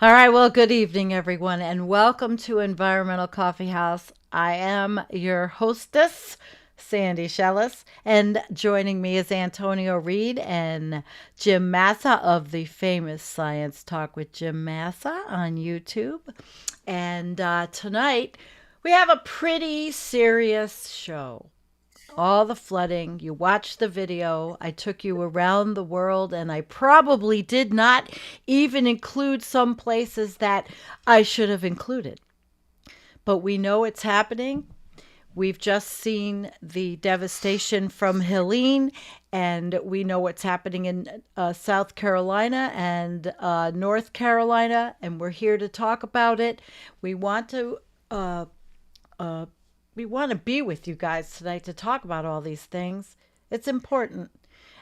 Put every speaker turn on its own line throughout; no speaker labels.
All right, well, good evening, everyone, and welcome to Environmental Coffee House. I am your hostess, Sandy Schoelles, and joining me is Antonio Reid and Jim Massa of the famous Science Talk with Jim Massa on YouTube. And tonight we have a pretty serious show. All the flooding. You watched the video. I took you around the world, and I probably did not even include some places that I should have included. But we know it's happening. We've just seen the devastation from Helene, and we know what's happening in South Carolina and North Carolina, and we're here to talk about it. We want to uh, uh, we want to be with you guys tonight to talk about all these things. It's important.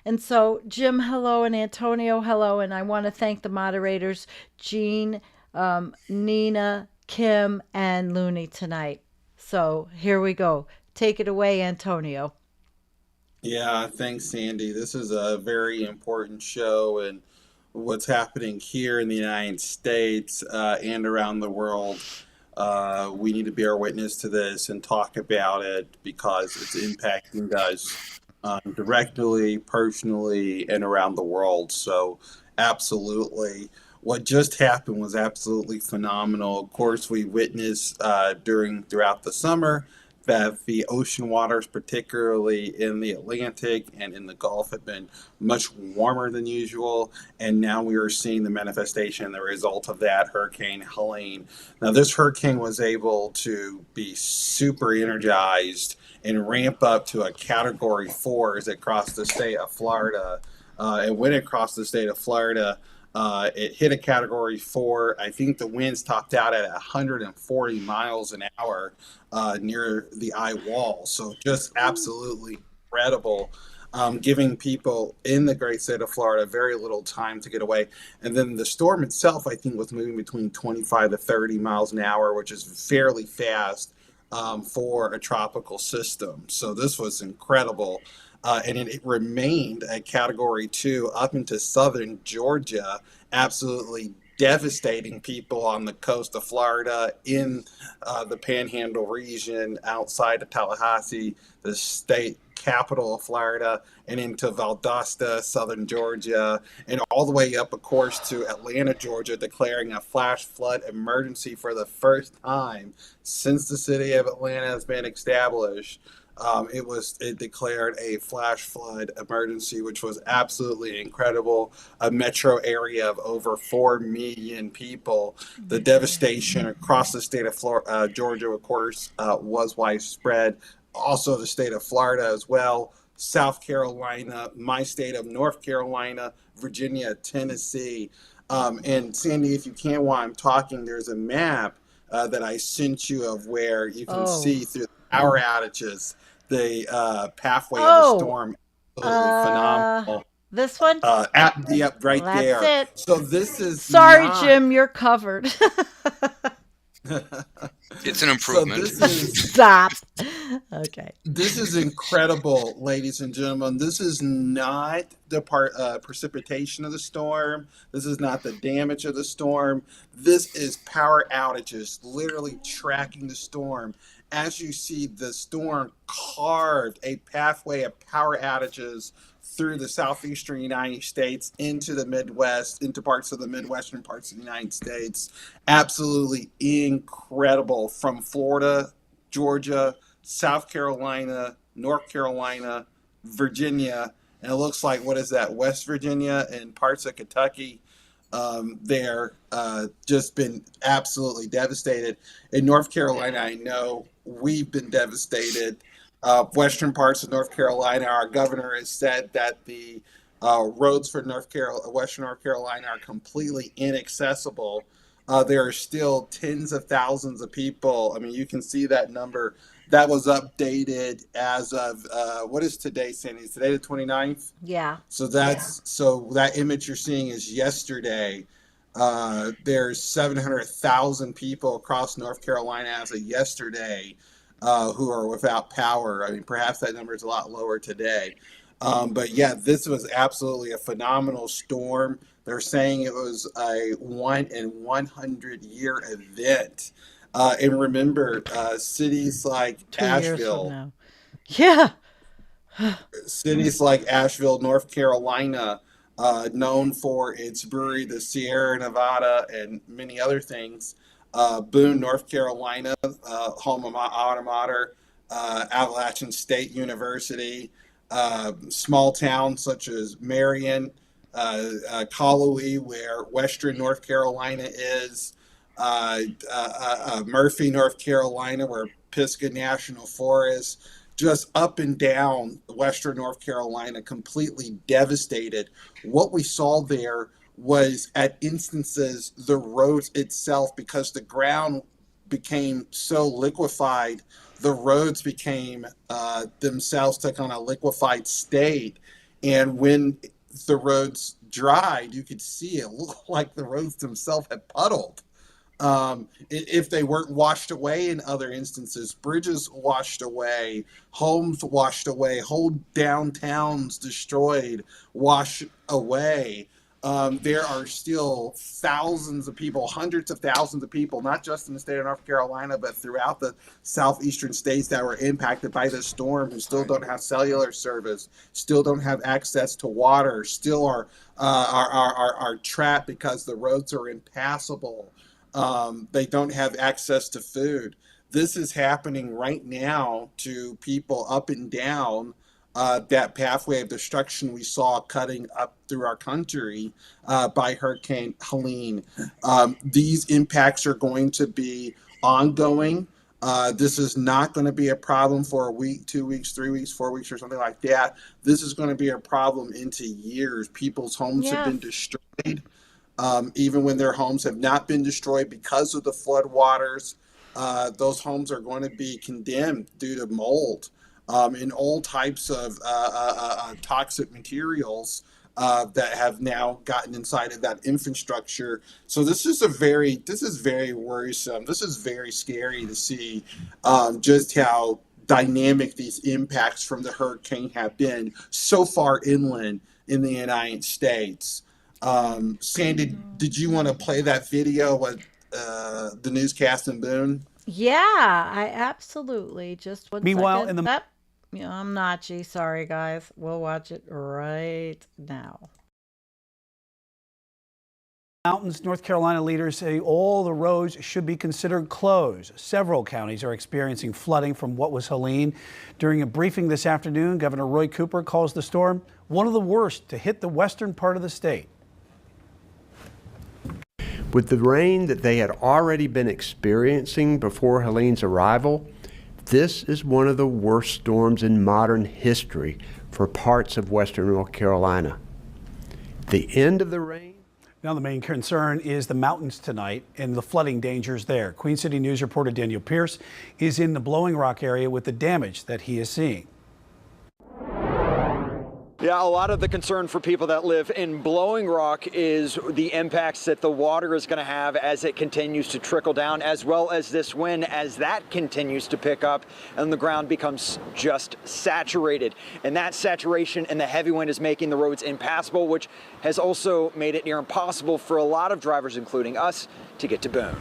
And so, Jim, hello, and Antonio, hello. And I want to thank the moderators, Jean, Nina, Kim, and Looney tonight. So, here we go. Take it away, Antonio.
Yeah, thanks, Sandy. This is a very important show, and what's happening here in the United States and around the world. We need to bear witness to this and talk about it because it's impacting us directly, personally, and around the world. So, absolutely. What just happened was absolutely phenomenal. Of course, we witnessed throughout the summer that the ocean waters, particularly in the Atlantic and in the Gulf, have been much warmer than usual. And now we are seeing the manifestation, the result of that Hurricane Helene. Now, this hurricane was able to be super energized and ramp up to a Category 4 as it crossed the state of Florida. It went across the state of Florida. It hit a Category 4. I think the winds topped out at 140 miles an hour near the eye wall. So just absolutely incredible, giving people in the great state of Florida very little time to get away. And then the storm itself, I think, was moving between 25 to 30 miles an hour, which is fairly fast for a tropical system. So this was incredible. And it remained at Category 2 up into southern Georgia, absolutely devastating people on the coast of Florida, in the Panhandle region, outside of Tallahassee, the state capital of Florida, and into Valdosta, southern Georgia, and all the way up, of course, to Atlanta, Georgia, declaring a flash flood emergency for the first time since the city of Atlanta has been established. It declared a flash flood emergency, which was absolutely incredible. A metro area of over 4 million people. The devastation across the state of Georgia, of course, was widespread. Also, the state of Florida as well. South Carolina, my state of North Carolina, Virginia, Tennessee. And Sandy, if you can, while I'm talking, there's a map that I sent you of where you can
Oh,
see through the power outages the pathway of the
oh,
storm. Absolutely
uh,
phenomenal.
this one?
Yep, right
That's
there.
it.
So this is
Sorry,
not.
Jim, you're covered.
It's an
So
improvement.
this is
Stop. Okay.
This is incredible, ladies and gentlemen. This is not the precipitation of the storm. This is not the damage of the storm. This is power outages, literally tracking the storm. As you see, the storm carved a pathway of power outages through the southeastern United States into the Midwest, into parts of the Midwestern parts of the United States. Absolutely incredible, from Florida, Georgia, South Carolina, North Carolina, Virginia, and it looks like, what is that, West Virginia and parts of Kentucky. They're just been absolutely devastated. In North Carolina, I know we've been devastated. Western parts of North Carolina, our governor has said that the roads for Western North Carolina are completely inaccessible. There are still tens of thousands of people. I mean, you can see that number. That was updated as of what is today, Sandy? Is today the 29th?
Yeah.
So that image you're seeing is yesterday. There's 700,000 people across North Carolina as of yesterday who are without power. I mean, perhaps that number is a lot lower today. But yeah, this was absolutely a phenomenal storm. They're saying it was a 1 in 100 year event. And remember, cities like
2 years from
Asheville,
now. Yeah.
North Carolina, known for its brewery, the Sierra Nevada, and many other things. Boone, North Carolina, home of my alma mater, Appalachian State University. Small towns such as Marion, Collowy, where Western North Carolina is, Murphy, North Carolina, where Pisgah National Forest, just up and down Western North Carolina, completely devastated. What we saw there was, at instances, the roads itself, because the ground became so liquefied, the roads became themselves took on a liquefied state. And when the roads dried, you could see it looked like the roads themselves had puddled. If they weren't washed away in other instances, bridges washed away, homes washed away, whole downtowns destroyed, washed away. There are still thousands of people, hundreds of thousands of people, not just in the state of North Carolina, but throughout the southeastern states that were impacted by this storm, who still don't have cellular service, still don't have access to water, still are trapped because the roads are impassable. They don't have access to food. This is happening right now to people up and down that pathway of destruction we saw cutting up through our country by Hurricane Helene. These impacts are going to be ongoing. This is not going to be a problem for a week, 2 weeks, 3 weeks, 4 weeks, or something like that. This is going to be a problem into years. People's homes have been destroyed. Even when their homes have not been destroyed because of the flood waters, those homes are going to be condemned due to mold and all types of toxic materials that have now gotten inside of that infrastructure. So this is very worrisome. This is very scary to see just how dynamic these impacts from the hurricane have been so far inland in the United States. Sandy, did you want to play that video with the newscast in Boone?
Yeah, I absolutely. Just one
Meanwhile,
second. Up. Yeah, I'm Nachi. Sorry, guys. We'll watch it right now.
mountains, North Carolina leaders say all the roads should be considered closed. Several counties are experiencing flooding from what was Helene. During a briefing this afternoon, Governor Roy Cooper calls the storm one of the worst to hit the western part of the state.
With the rain that they had already been experiencing before Helene's arrival, this is one of the worst storms in modern history for parts of western North Carolina. The end of the rain.
Now the main concern is the mountains tonight and the flooding dangers there. Queen City News reporter Daniel Pierce is in the Blowing Rock area with the damage that he is seeing.
Yeah, a lot of the concern for people that live in Blowing Rock is the impacts that the water is going to have as it continues to trickle down, as well as this wind as that continues to pick up and the ground becomes just saturated. And that saturation and the heavy wind is making the roads impassable, which has also made it near impossible for a lot of drivers, including us, to get to Boone.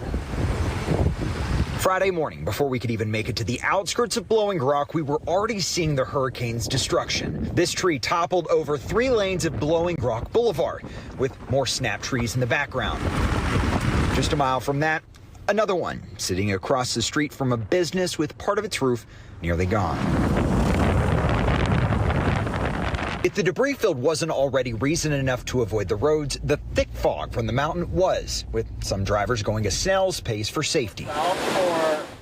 Friday morning, before we could even make it to the outskirts of Blowing Rock, we were already seeing the hurricane's destruction. This tree toppled over 3 lanes of Blowing Rock Boulevard, with more snap trees in the background. Just a mile from that, another one sitting across the street from a business with part of its roof nearly gone. If the debris field wasn't already reason enough to avoid the roads, the thick fog from the mountain was, with some drivers going a snail's pace for safety.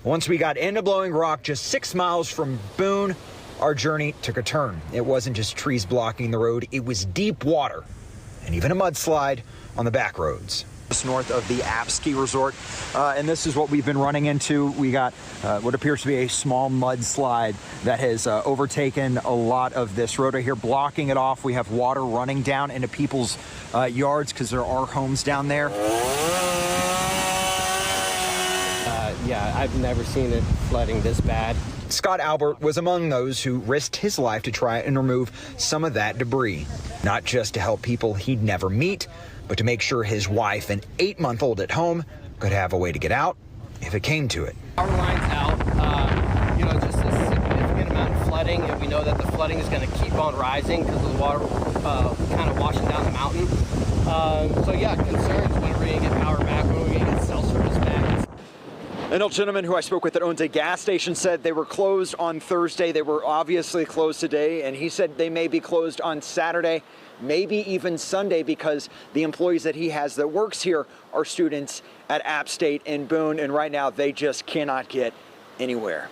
Once we got into Blowing Rock, just 6 miles from Boone, our journey took a turn. It wasn't just trees blocking the road, it was deep water and even a mudslide on the back roads. Just north of the App Ski Resort, and this is what we've been running into. We got what appears to be a small mudslide that has overtaken a lot of this road right here, blocking it off. We have water running down into people's yards because there are homes down there.
Yeah, I've never seen it flooding this bad.
Scott Albert was among those who risked his life to try and remove some of that debris, not just to help people he'd never meet, but to make sure his wife and 8-month-old at home could have a way to get out if it came to it.
Power lines out, just a significant amount of flooding, and we know that the flooding is going to keep on rising because of the water kind of washing down the mountain. Concerns when we're going to get power back, when we're going to get cell service back.
An old gentleman who I spoke with that owns a gas station said they were closed on Thursday. They were obviously closed today, and he said they may be closed on Saturday, maybe even Sunday, because the employees that he has that works here are students at App State in Boone, and right now they just cannot get anywhere.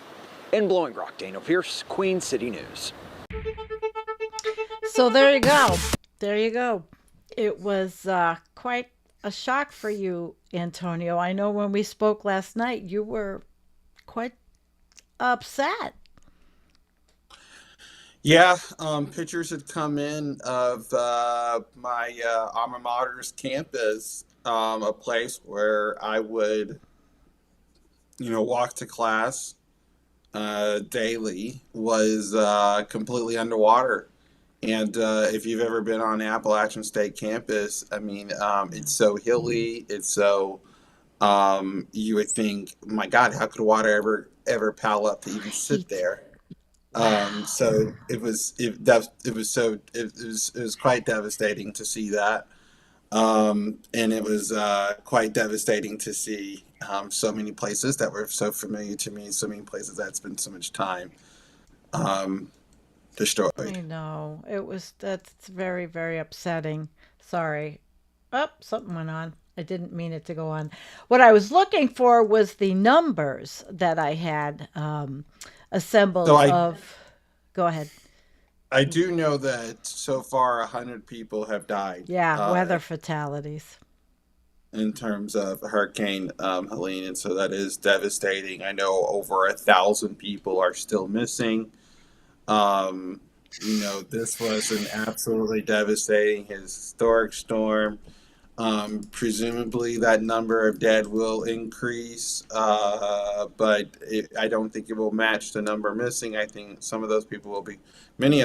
In Blowing Rock, Daniel Pierce, Queen City News.
So there you go. There you go. It was quite a shock for you, Antonio. I know when we spoke last night, you were quite upset.
Yeah, pictures had come in of my alma mater's campus, a place where I would, walk to class daily, was completely underwater. And if you've ever been on Appalachian State campus, it's so hilly. It's so, you would think, my God, how could water ever pile up to even sit there? So it was quite devastating to see that. And it was quite devastating to see so many places that were so familiar to me, so many places that I spent so much time destroyed.
I know. That's very, very upsetting. Sorry. Oh, something went on. I didn't mean it to go on. What I was looking for was the numbers that I had assembled Go ahead.
I do know that so far 100 people have died.
Yeah, weather fatalities.
In terms of Hurricane Helene, and so that is devastating. I know over 1,000 people are still missing. This was an absolutely devastating historic storm. Presumably that number of dead will increase, but I don't think it will match the number missing. I think many of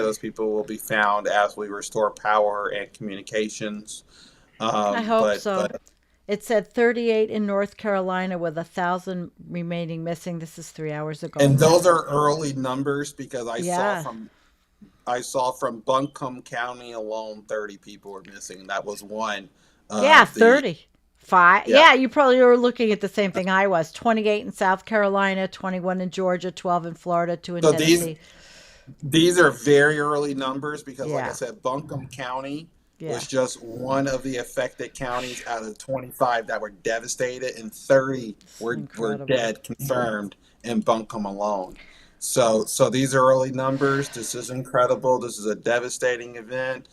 those people will be found as we restore power and communications.
I hope so. It said 38 in North Carolina with 1,000 remaining missing. This is 3 hours ago.
And those are early numbers because I saw from Buncombe County alone, 30 people were missing. That was one.
30. 5. Yeah, you probably were looking at the same thing I was. 28 in South Carolina, 21 in Georgia, 12 in Florida, 2 in Tennessee.
These are very early numbers because, like I said, Buncombe County was just one of the affected counties out of 25 that were devastated, and 30 were dead, confirmed in Buncombe alone. So these are early numbers. This is incredible. This is a devastating event.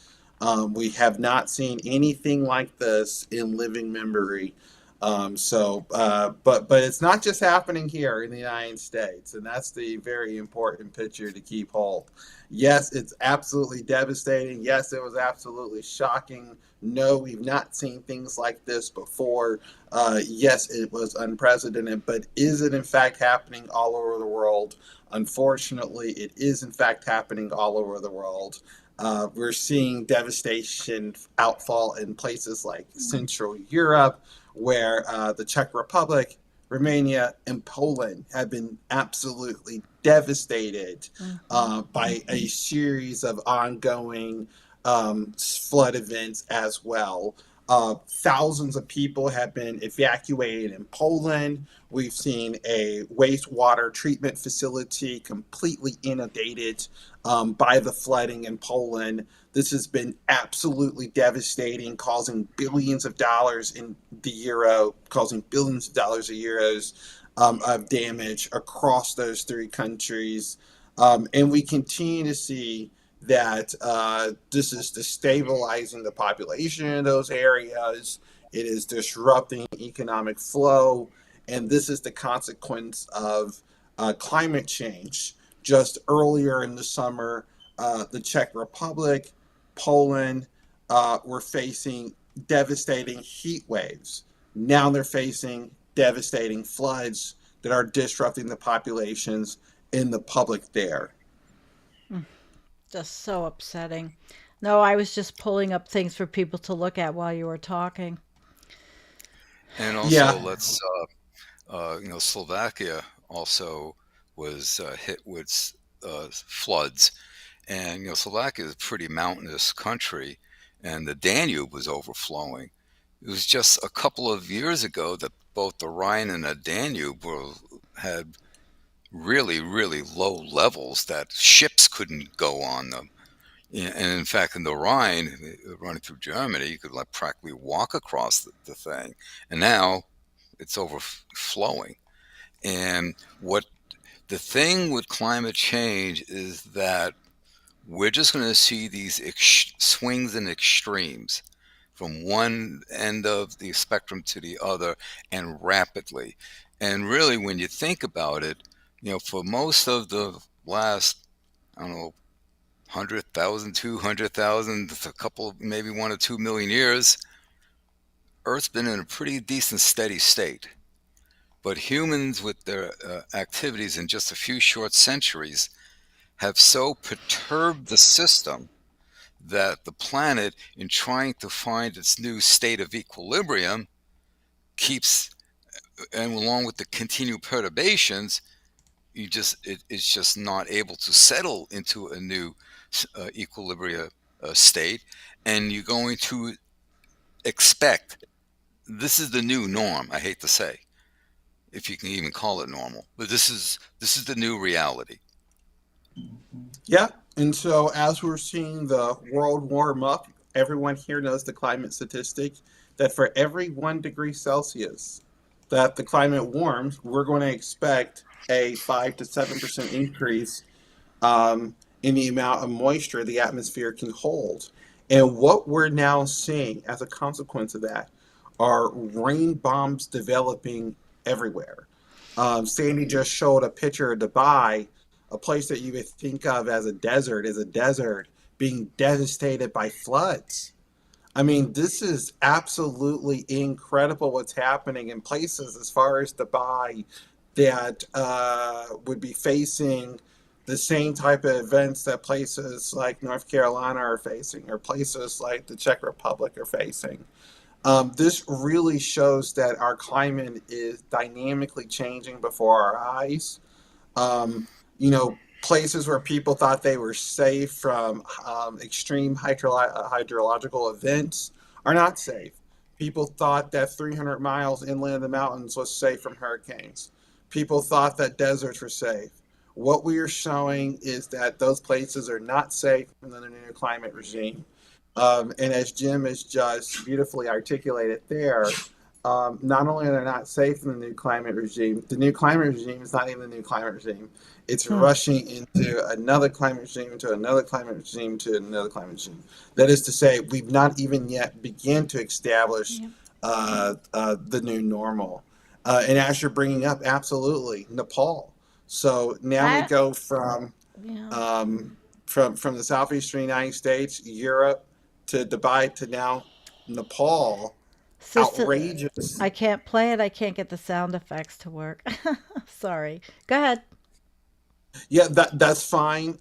We have not seen anything like this in living memory. But it's not just happening here in the United States, and that's the very important picture to keep hold. Yes, it's absolutely devastating. Yes, it was absolutely shocking. No, we've not seen things like this before. Yes, it was unprecedented, but is it in fact happening all over the world? Unfortunately, it is in fact happening all over the world. We're seeing devastation outfall in places like Central Europe, where the Czech Republic, Romania, and Poland have been absolutely devastated by a series of ongoing flood events as well. Thousands of people have been evacuated in Poland. We've seen a wastewater treatment facility completely inundated by the flooding in Poland. This has been absolutely devastating, causing billions of dollars of euros of damage across those three countries. And we continue to see that this is destabilizing the population in those areas. It is disrupting economic flow. And this is the consequence of climate change. Just earlier in the summer, the Czech Republic, Poland were facing devastating heat waves. Now they're facing devastating floods that are disrupting the populations in the public there.
Just so upsetting. No, I was just pulling up things for people to look at while you were talking.
And also,
Yeah,
Slovakia also was hit with floods. And, Slovakia is a pretty mountainous country, and the Danube was overflowing. It was just a couple of years ago that both the Rhine and the Danube had really, really low levels that ships couldn't go on them. Yeah, and in fact, in the Rhine, running through Germany, you could like practically walk across the thing. And now it's overflowing. And what the thing with climate change is that we're just going to see these swings and extremes from one end of the spectrum to the other, and rapidly. And really, when you think about it, for most of the last, I don't know, 100,000, 200,000, a couple, maybe 1 or 2 million years, Earth's been in a pretty decent steady state. But humans, with their activities in just a few short centuries, have so perturbed the system that the planet, in trying to find its new state of equilibrium, keeps, and along with the continued perturbations, it's just not able to settle into a new equilibria state, and you're going to expect this is the new norm. I hate to say, if you can even call it normal, but this is the new reality.
yeah. And so as we're seeing the world warm up, everyone here knows the climate statistic that for every 1 degree Celsius that the climate warms, we're going to expect a 5 to 7% increase in the amount of moisture the atmosphere can hold. And what we're now seeing as a consequence of that are rain bombs developing everywhere. Sandy just showed a picture of Dubai, a place that you would think of as a desert being devastated by floods. I mean, this is absolutely incredible what's happening in places as far as Dubai that would be facing the same type of events that places like North Carolina are facing, or places like the Czech Republic are facing. This really shows that our climate is dynamically changing before our eyes. Places where people thought they were safe from extreme hydrological events are not safe. People thought that 300 miles inland of the mountains was safe from hurricanes. People thought that deserts were safe. What we are showing is that those places are not safe in the new climate regime. And as Jim has just beautifully articulated there, not only are they not safe in the new climate regime is not even the new climate regime. It's rushing into another climate regime, to another climate regime, to another climate regime. That is to say, we've not even yet begun to establish the new normal. And as you're bringing up, absolutely, Nepal. So now we
I
go from
yeah.
from the southeastern United States, Europe, to Dubai, to now Nepal.
Sister,
Outrageous.
I can't play it. I can't get the sound effects to work. Sorry. Go ahead.
Yeah, that's fine.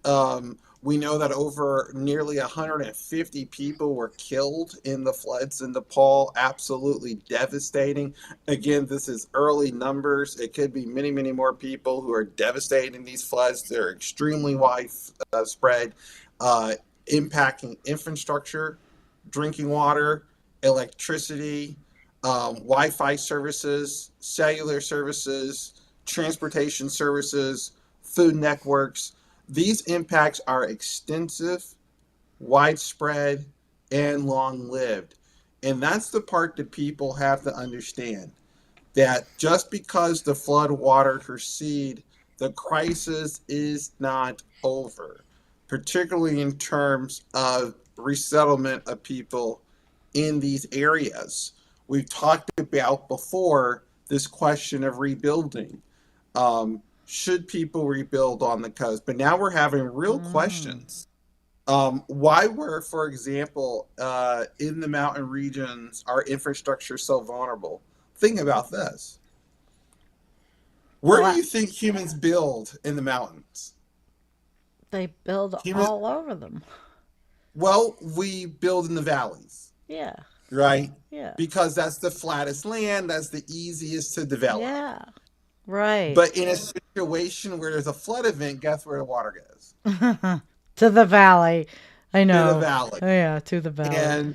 We know that over nearly 150 people were killed in the floods in Nepal. Absolutely devastating. Again, this is early numbers. It could be many, many more people who are devastated in these floods. They're extremely widespread, impacting infrastructure, drinking water, electricity, Wi-Fi services, cellular services, transportation services, food networks. These impacts are extensive, widespread, and long lived. And that's the part that people have to understand, that just because the flood waters recede, the crisis is not over, particularly in terms of resettlement of people in these areas. We've talked about before this question of rebuilding. Should people rebuild on the coast? But now we're having real
Mm.
questions. Why were, for example, in the mountain regions, our infrastructure so vulnerable? Think about this. Where do
Well,
you think humans build in the mountains?
they build
Human,
all over them.
well, we build in the valleys,
Yeah.
right?
Yeah.
Because that's the flattest land, that's the easiest to develop.
Yeah. Right.
But in a situation where there's a flood event, guess where the water goes?
To the valley. I
To the
know.
valley.
Oh, yeah, to the valley.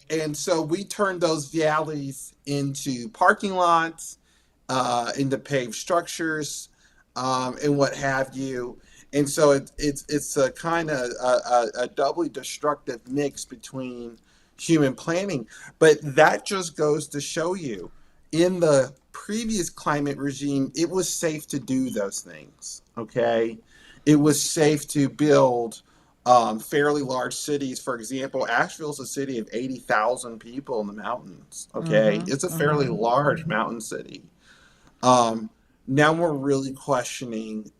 And so we turned those valleys into parking lots, into paved structures, and what have you. And so it's a kind of a doubly destructive mix between human planning. But that just goes to show you, in the previous climate regime, it was safe to do those things. Okay, it was safe to build fairly large cities. For example, Asheville's a city of 80,000 people in the mountains. Okay, it's a fairly large mountain city. Um, Now we're really questioning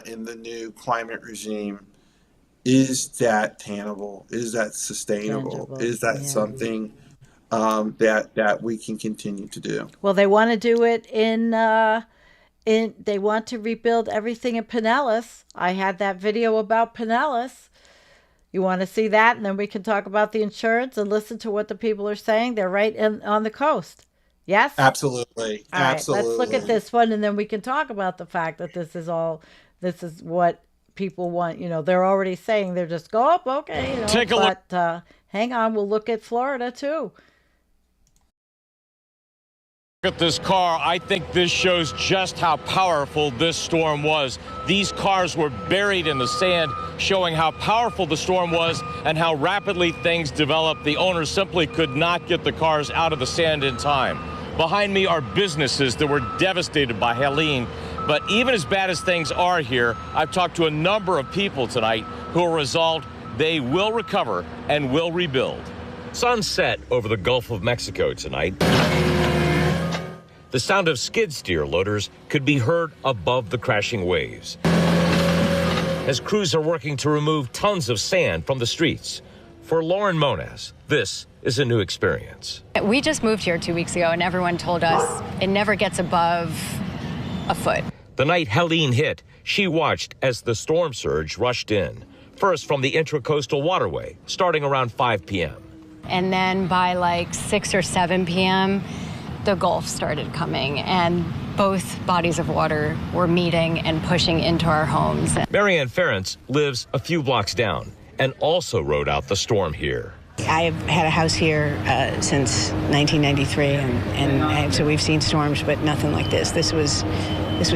in the new climate regime, is that tenable? Is that sustainable?
Tangible.
Is that
Yeah.
something that we can continue to do?
Well, they want to do it in they want to rebuild everything in Pinellas. I had that video about Pinellas. You want to see that, and then we can talk about the insurance and listen to what the people are saying. They're right on the coast. Yes?
Absolutely.
All right, let's look at
Absolutely.
this one, and then we can talk about the fact that this is what people want. They're already saying they're just go up, okay,
Take a look.
but hang on, we'll look at Florida too.
At this car, I think this shows just how powerful this storm was. These cars were buried in the sand, showing how powerful the storm was and how rapidly things developed. The owners simply could not get the cars out of the sand in time. Behind me are businesses that were devastated by Helene. But even as bad as things are here, I've talked to a number of people tonight who are resolved they will recover and will rebuild. Sunset over the Gulf of Mexico tonight. The sound of skid steer loaders could be heard above the crashing waves as crews are working to remove tons of sand from the streets. For Lauren Moniz, this is a new experience.
We just moved here 2 weeks ago, and everyone told us it never gets above a foot.
The night Helene hit, she watched as the storm surge rushed in, first from the intracoastal waterway, starting around 5 p.m.
And then by like 6 or 7 p.m., the Gulf started coming, and both bodies of water were meeting and pushing into our homes.
Marianne Ferentz lives a few blocks down and also rode out the storm here.
I've had a house here since 1993, and so we've seen storms, but nothing like this. This was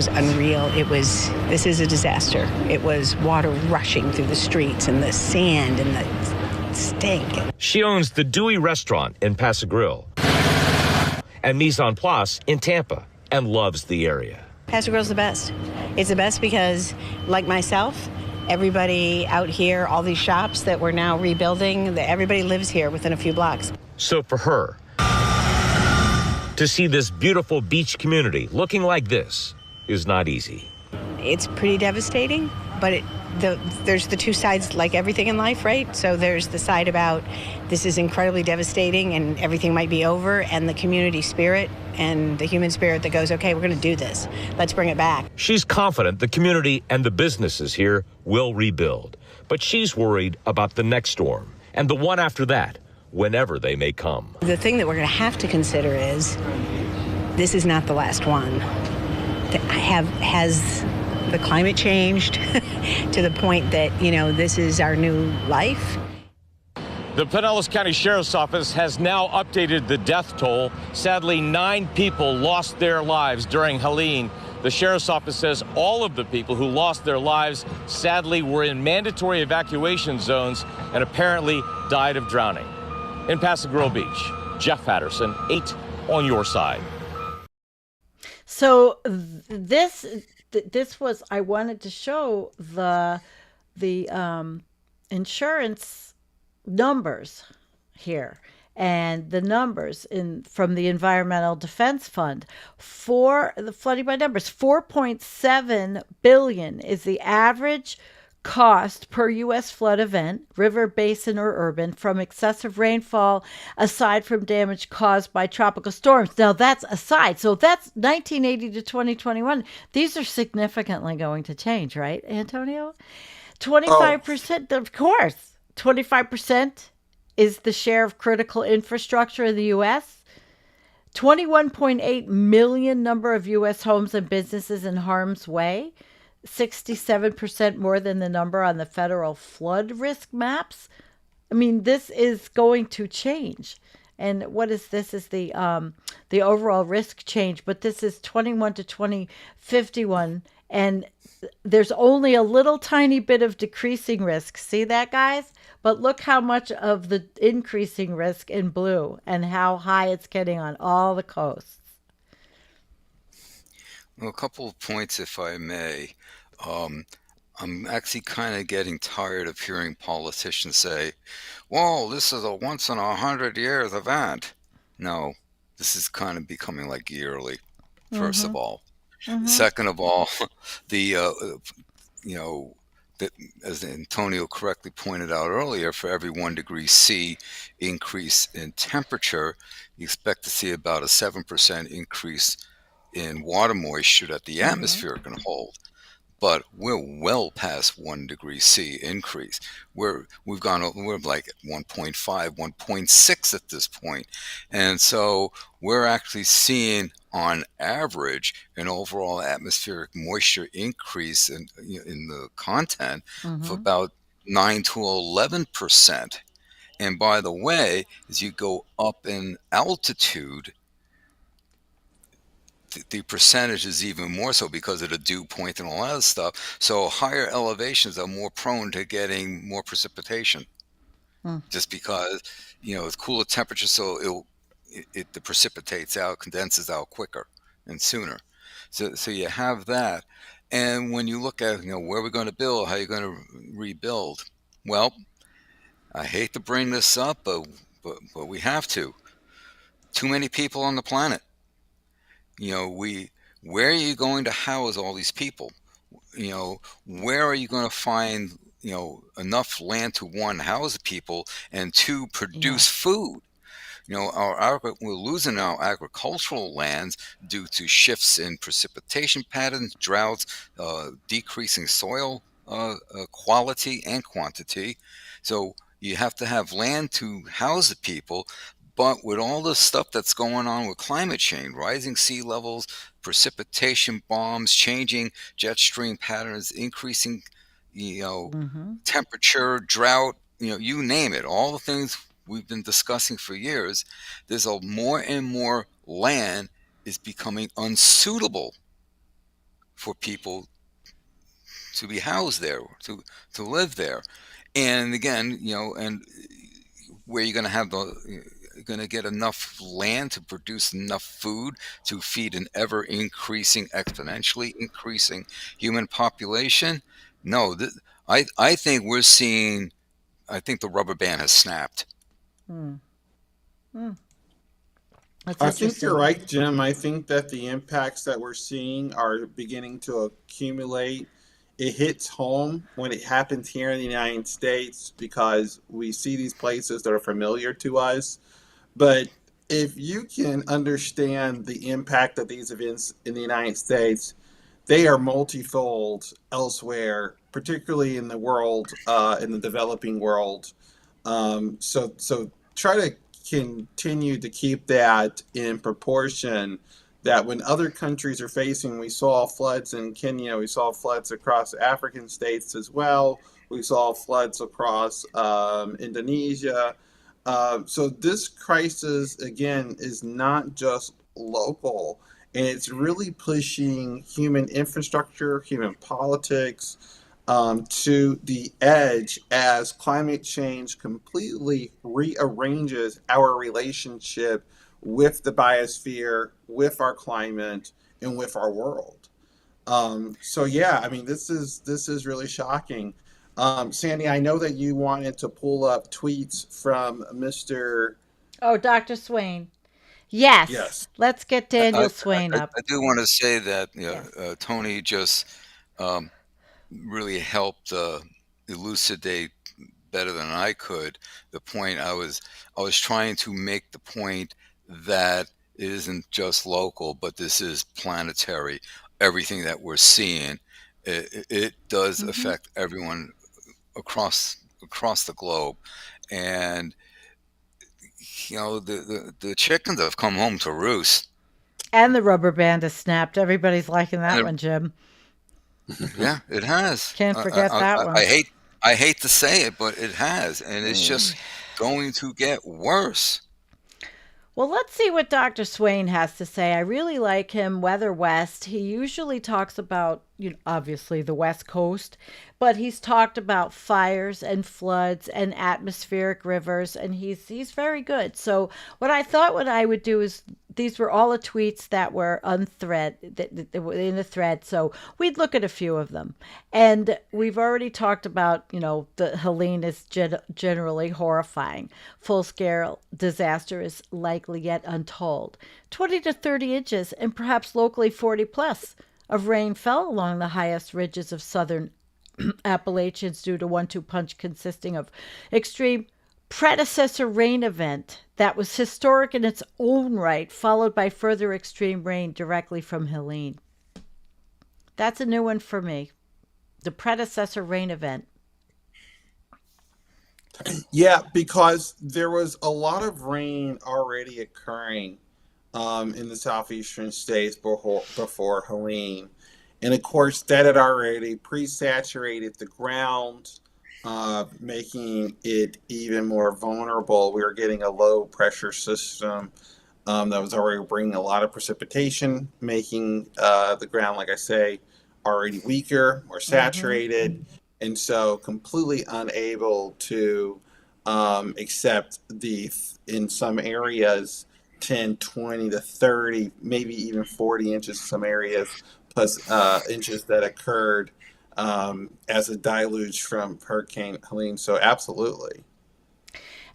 unreal. This is a disaster. It was water rushing through the streets and the sand and the stink.
She owns the Dewey Restaurant in Paso Grill and Mise en Place in Tampa and loves the area.
Paso Grille's the best. It's the best because, like myself, everybody out here, all these shops that we're now rebuilding, everybody lives here within a few blocks.
So for her, to see this beautiful beach community looking like this is not easy.
It's pretty devastating, but there's the two sides, like everything in life, right? So there's the side about this is incredibly devastating and everything might be over, and the community spirit and the human spirit that goes, okay, we're going to do this. Let's bring it back.
She's confident the community and the businesses here will rebuild, but she's worried about the next storm and the one after that, whenever they may come.
The thing that we're going to have to consider is this is not the last one. Has the climate changed to the point that, this is our new life?
The Pinellas County Sheriff's Office has now updated the death toll. Sadly, 9 people lost their lives during Helene. The Sheriff's Office says all of the people who lost their lives, sadly, were in mandatory evacuation zones and apparently died of drowning. In Paso Grill Beach, Jeff Patterson, 8 on your side.
So this was, I wanted to show the insurance numbers here, and the numbers from the Environmental Defense Fund for the flooding by numbers. 4.7 billion is the average cost per U.S. flood event, river, basin, or urban, from excessive rainfall, aside from damage caused by tropical storms. Now, that's aside. So that's 1980 to 2021. These are significantly going to change, right, Antonio?
Oh,
25%, of course. 25% is the share of critical infrastructure in the U.S. 21.8 million number of U.S. homes and businesses in harm's way. 67% more than the number on the federal flood risk maps. I mean, this is going to change. And what is this? Is the overall risk change, but this is 21 to 2051, and there's only a little tiny bit of decreasing risk. See that, guys? But look how much of the increasing risk in blue and how high it's getting on all the coasts.
Well, a couple of points, if I may. Um, I'm actually kind of getting tired of hearing politicians say, "Whoa, this is a once in 100 years event." No, this is kind of becoming like yearly, first
Mm-hmm.
of all.
Mm-hmm.
Second of all, the you know, that, as Antonio correctly pointed out earlier, for every 1 degree C increase in temperature, you expect to see about a 7% increase in water moisture that the
Mm-hmm.
atmosphere can hold. But we're well past 1 degree C increase. We're like at 1.5, 1.6 at this point. And so we're actually seeing on average an overall atmospheric moisture increase in the content of
Mm-hmm.
about 9 to 11%. And by the way, as you go up in altitude, the percentage is even more so because of the dew point and all that stuff. So higher elevations are more prone to getting more precipitation, just because it's cooler temperature, so it precipitates out, condenses out quicker and sooner. So you have that, and when you look at where we're going to build, how you're going to rebuild. Well, I hate to bring this up, but we have to. Too many people on the planet. We where are you going to house all these people? Where are you going to find enough land to, one, house the people, and two, produce
Yes.
food? We're losing our agricultural lands due to shifts in precipitation patterns, droughts, decreasing soil quality and quantity. So you have to have land to house the people. But with all the stuff that's going on with climate change, rising sea levels, precipitation bombs, changing jet stream patterns, increasing, you know,
Mm-hmm.
temperature, drought, you name it, all the things we've been discussing for years, there's a more and more land is becoming unsuitable for people to be housed there, to live there. And again, and where you're going to have you're going to get enough land to produce enough food to feed an ever increasing, exponentially increasing human population. No, I think we're seeing. I think the rubber band has snapped.
Mm. Mm. That's
I think you're
interesting.
right, Jim. I think that the impacts that we're seeing are beginning to accumulate. It hits home when it happens here in the United States because we see these places that are familiar to us. But if you can understand the impact of these events in the United States, they are multifold elsewhere, particularly in the world, in the developing world. So try to continue to keep that in proportion. That when other countries are facing, we saw floods in Kenya, we saw floods across African states as well. We saw floods across Indonesia. So this crisis again is not just local, and it's really pushing human infrastructure, human politics, to the edge as climate change completely rearranges our relationship with the biosphere, with our climate, and with our world. So yeah, I mean, this is really shocking. Sandy, I know that you wanted to pull up tweets from Mr.
Oh, Dr. Swain. Yes.
Yes.
Let's get
I, I,
Daniel Swain up.
I do want to say that
Yes.
Tony just um, really helped elucidate better than I could the point. I was trying to make the point that it isn't just local, but this is planetary. Everything that we're seeing, it does affect everyone across the globe, and the chickens have come home to roost.
And the rubber band has snapped. Everybody's liking that
And
one, Jim.
yeah, it has.
Can't forget that one.
I hate to say it, but it has, and it's just going to get worse.
Well, let's see what Dr. Swain has to say. I really like him, Weather West. He usually talks about, obviously the West Coast, but he's talked about fires and floods and atmospheric rivers, and he's very good. So what I would do is, these were all the tweets that were that were in the thread. So we'd look at a few of them. And we've already talked about, the Helene is generally horrifying. Full-scale disaster is likely yet untold. 20 to 30 inches and perhaps locally 40 plus of rain fell along the highest ridges of southern Appalachians due to 1-2 punch consisting of extreme predecessor rain event that was historic in its own right, followed by further extreme rain directly from Helene. That's a new one for me. The predecessor rain event.
Yeah, because there was a lot of rain already occurring in the southeastern states before Helene. And of course, that had already pre-saturated the ground, making it even more vulnerable. We were getting a low pressure system that was already bringing a lot of precipitation, making the ground, like I say, already weaker, more saturated, and so completely unable to accept in some areas, 10, 20 to 30, maybe even 40 inches in some areas, plus inches that occurred as a deluge from Hurricane Helene. So absolutely.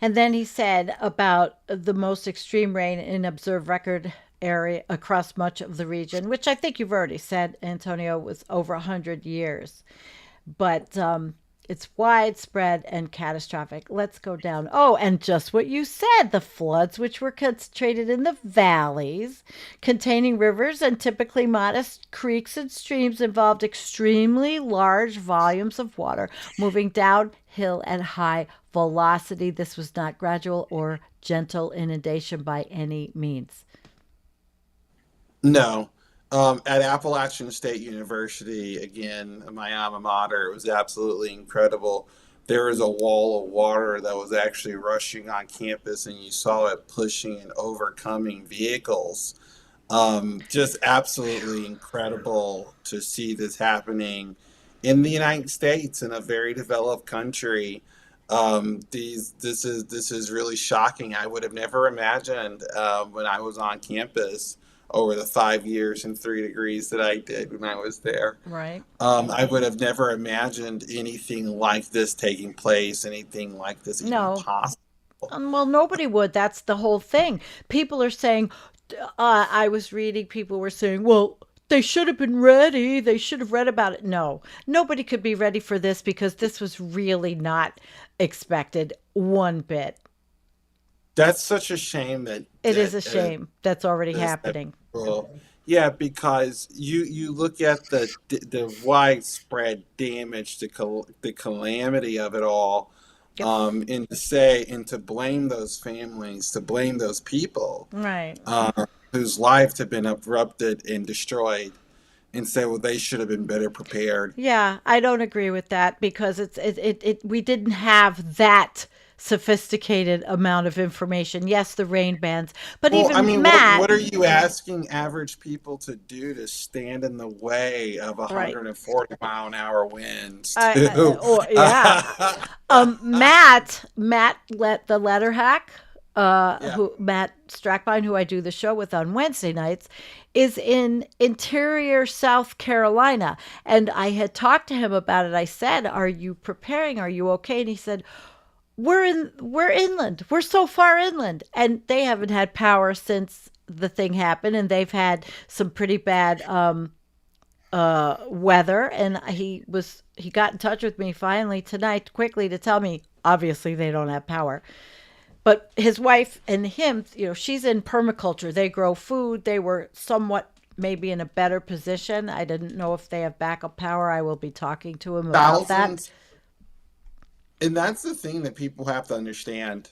And then he said about the most extreme rain in observed record area across much of the region, which I think you've already said, Antonio, was over 100 years. But it's widespread and catastrophic. Let's go down. Oh, and just what you said, the floods, which were concentrated in the valleys containing rivers and typically modest creeks and streams, involved extremely large volumes of water moving downhill at high velocity. This was not gradual or gentle inundation by any means.
No. At Appalachian State University, again, my alma mater, it was absolutely incredible. There was a wall of water that was actually rushing on campus, and you saw it pushing and overcoming vehicles. Just absolutely incredible to see this happening in the United States, in a very developed country. This is really shocking. I would have never imagined when I was on campus over the 5 years and 3 degrees that I did when I was there.
Right.
I would have never imagined anything like this taking place, anything like this even possible.
Well, nobody would. That's the whole thing. People are saying, I was reading, people were saying, well, they should have been ready. They should have read about it. No, nobody could be ready for this because this was really not expected one bit.
That's such a shame that
it is a shame that's already happening.
Yeah, because you look at the widespread damage, the calamity of it all, and to blame those families, to blame those people,
right,
whose lives have been abrupted and destroyed, and say, well, they should have been better prepared.
Yeah, I don't agree with that because we didn't have that sophisticated amount of information. Yes, the rain bands, but Matt,
what are you asking average people to do to stand in the way of 140 mile an hour winds?
Matt let the letter hack. Matt Strackbine, who I do the show with on Wednesday nights, is in interior South Carolina, and I had talked to him about it. I said, "Are you preparing? Are you okay?" And he said, We're inland. We're so far inland. And they haven't had power since the thing happened. And they've had some pretty bad weather, and he got in touch with me finally tonight quickly to tell me obviously they don't have power. But his wife and him, she's in permaculture. They grow food. They were somewhat maybe in a better position. I didn't know if they have backup power. I will be talking to him about that.
Thousands, and that's the thing that people have to understand.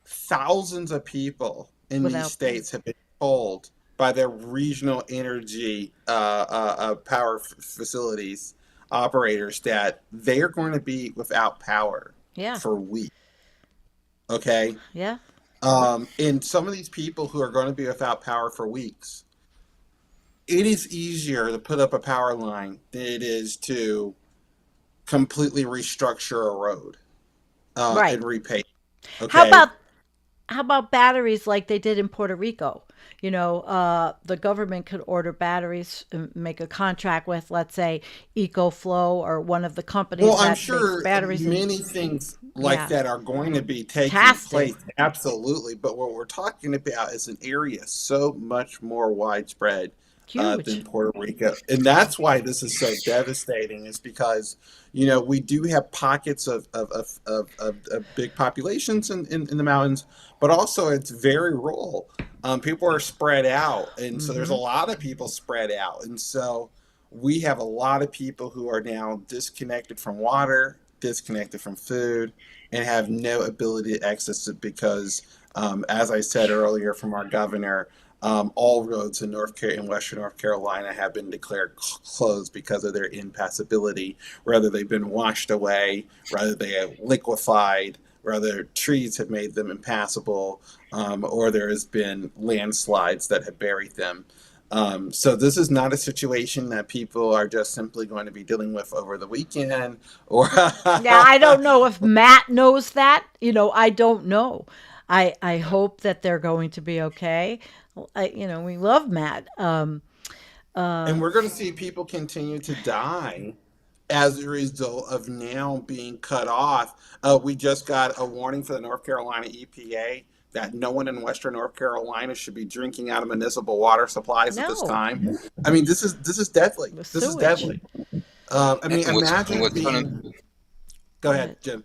Thousands of people in these
Without
states have been told by their regional energy power facilities operators that they are going to be without power
Yeah.
for weeks. Okay.
Yeah.
And some of these people who are going to be without power for weeks, it is easier to put up a power line than it is to completely restructure a road
Right.
and repay.
How
Okay.
about how about batteries like they did in Puerto Rico? The government could order batteries and make a contract with, let's say, EcoFlow or one of the companies
Well, I'm
that makes
sure
batteries. And
many things like
yeah,
that are going to be taking
has to.
place. Absolutely. But what we're talking about is an area so much more widespread than
Huge.
Puerto Rico. And that's why this is so devastating, is because, we do have pockets of big populations in the mountains, but also it's very rural. People are spread out. And so there's a
Hmm.
lot of people spread out. And so we have a lot of people who are now disconnected from water, disconnected from food, and have no ability to access it because, as I said earlier from our governor, all roads in Western North Carolina have been declared closed because of their impassability, whether they've been washed away, whether they have liquefied, whether trees have made them impassable, or there has been landslides that have buried them. So this is not a situation that people are just simply going to be dealing with over the weekend or
Yeah, I don't know if Matt knows that. I don't know. I hope that they're going to be okay. We love Matt.
and we're going to see people continue to die as a result of now being cut off. We just got a warning for the North Carolina EPA that no one in Western North Carolina should be drinking out of municipal water supplies at this
No,
time. I mean, this is deadly.
the
This is
sewage.
deadly. I mean,
And
imagine
what's going
being.
to
Go
Go
ahead,
ahead.
Jim.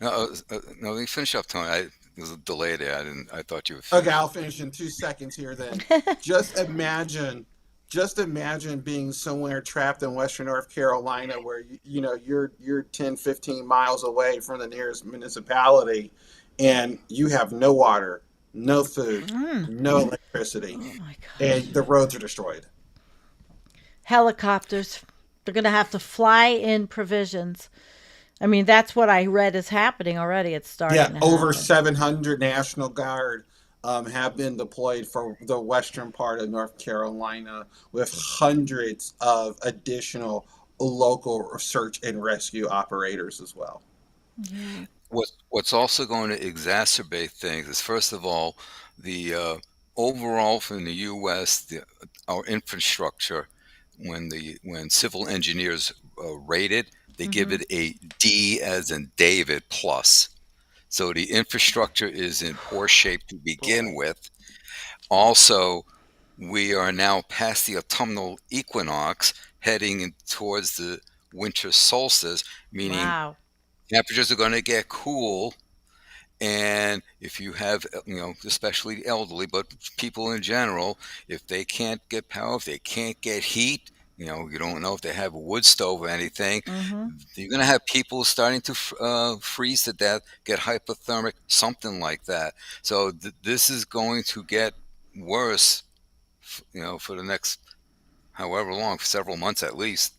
no, let me finish up, Tony. There was a delay there. I thought you were
Okay,
finished.
I'll finish in 2 seconds here then. Just imagine, just imagine being somewhere trapped in Western North Carolina where you're 10, 15 miles away from the nearest municipality and you have no water, no food,
Mm.
no electricity,
Oh my
and
gosh.
the roads are destroyed.
Helicopters. They're going to have to fly in provisions. I mean, that's what I read is happening already. It's
Yeah,
starting to
over
happen.
700 National Guard have been deployed for the western part of North Carolina, with hundreds of additional local search and rescue operators as well.
Yeah.
What's also going to exacerbate things is, first of all, the overall from the U.S. Our infrastructure, when civil engineers rate it, they give
Hmm.
it a D as in David plus. So the infrastructure is in poor shape to begin
Boy.
with. Also, we are now past the autumnal equinox, heading towards the winter solstice, meaning
Wow.
temperatures are going to get cool. And if you have, especially elderly, but people in general, if they can't get power, if they can't get heat, you don't know if they have a wood stove or anything,
Hmm.
you're going to have people starting to freeze to death, get hypothermic, something like that. So this is going to get worse, for the next however long, for several months at least.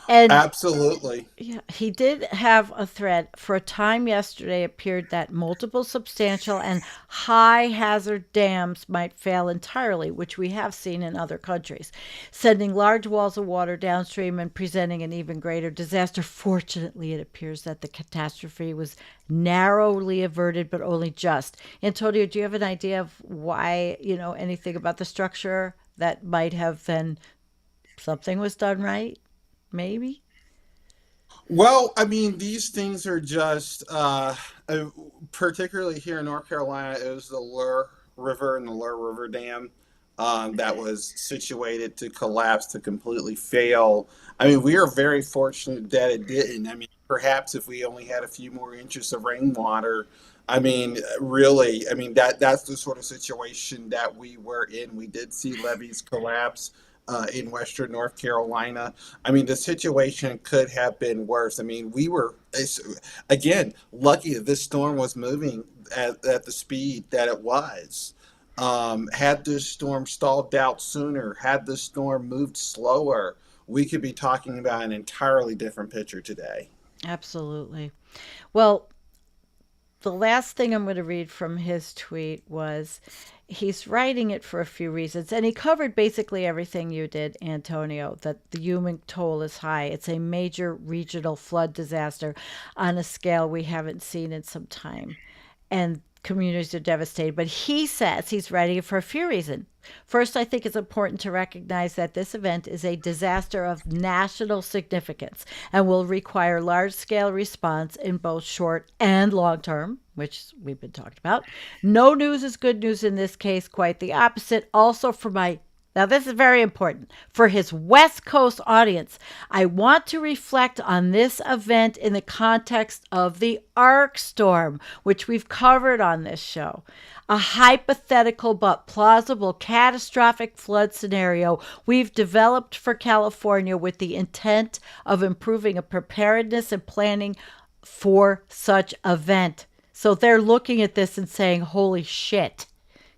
And
Absolutely.
yeah, he did have a thread. For a time yesterday, it appeared that multiple substantial and high hazard dams might fail entirely, which we have seen in other countries, sending large walls of water downstream and presenting an even greater disaster. Fortunately, it appears that the catastrophe was narrowly averted, but only just. Antonio, do you have an idea of why, anything about the structure that might have been something was done right? Maybe?
Well, I mean, these things are just, uh, particularly here in North Carolina, it was the Lure River and the Lure River Dam. that was situated to collapse, to completely fail. I mean, we are very fortunate that it didn't. I mean, perhaps if we only had a few more inches of rainwater, I mean, really, I mean that's the sort of situation that we were in. We did see levees collapse in Western North Carolina. I mean, the situation could have been worse. I mean, we were again lucky that this storm was moving at the speed that it was. Had this storm stalled out sooner, had this storm moved slower, we could be talking about an entirely different picture today.
Absolutely. Well, the last thing I'm going to read from his tweet was he's writing it for a few reasons. And he covered basically everything you did, Antonio, that the human toll is high. It's a major regional flood disaster on a scale we haven't seen in some time. And communities are devastated. But he says he's writing it for a few reasons. First, I think it's important to recognize that this event is a disaster of national significance and will require large scale response in both short and long term, which we've been talking about. No news is good news in this case, quite the opposite. Also, for my now, this is very important. For his West Coast audience, I want to reflect on this event in the context of the arc storm, which we've covered on this show. A hypothetical but plausible catastrophic flood scenario we've developed for California with the intent of improving a preparedness and planning for such event. So they're looking at this and saying, holy shit.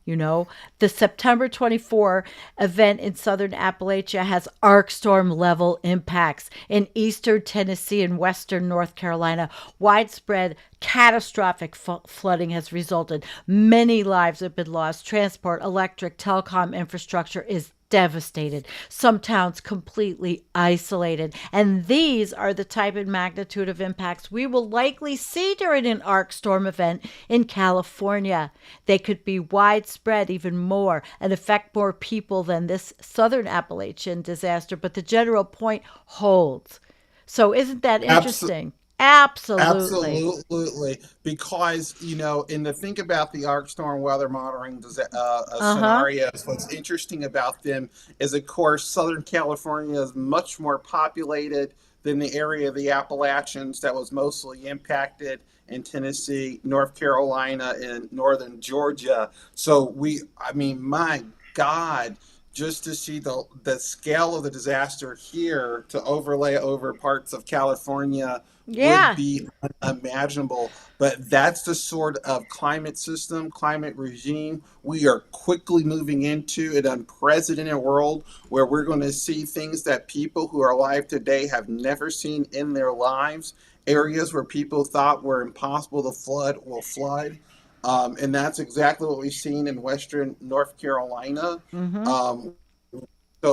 You know, the September 24 event in southern Appalachia has arc storm level impacts in eastern Tennessee and western North Carolina. Widespread catastrophic flooding has resulted. Many lives have been lost. Transport, electric, telecom infrastructure is devastated. Some towns completely isolated. And these are the type and magnitude of impacts we will likely see during an arc storm event in California. They could be widespread even more and affect more people than this southern Appalachian disaster, but the general point holds. So isn't that interesting? Absolutely.
Absolutely. Because, you know, and to think about the arc storm weather monitoring
Uh-huh.
scenarios, what's interesting about them is, of course, Southern California is much more populated than the area of the Appalachians that was mostly impacted in Tennessee, North Carolina, and northern Georgia. So I mean, my God, just to see the scale of the disaster here to overlay over parts of California would
Yeah.
be unimaginable. But that's the sort of climate system, climate regime we are quickly moving into, an unprecedented world where we're going to see things that people who are alive today have never seen in their lives. Areas where people thought were impossible to flood will flood. And that's exactly what we've seen in Western North Carolina.
Mm-hmm.
Um,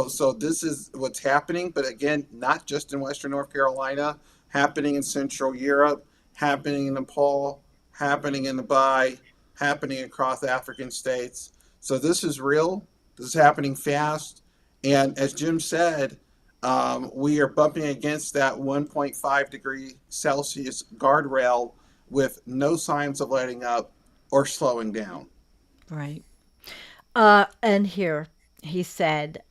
so this is what's happening, but again, not just in Western North Carolina, happening in Central Europe, happening in Nepal, happening in Dubai, happening across African states. So this is real. This is happening fast. And as Jim said, we are bumping against that 1.5 degree Celsius guardrail with no signs of letting up or slowing down.
Right. And here he said,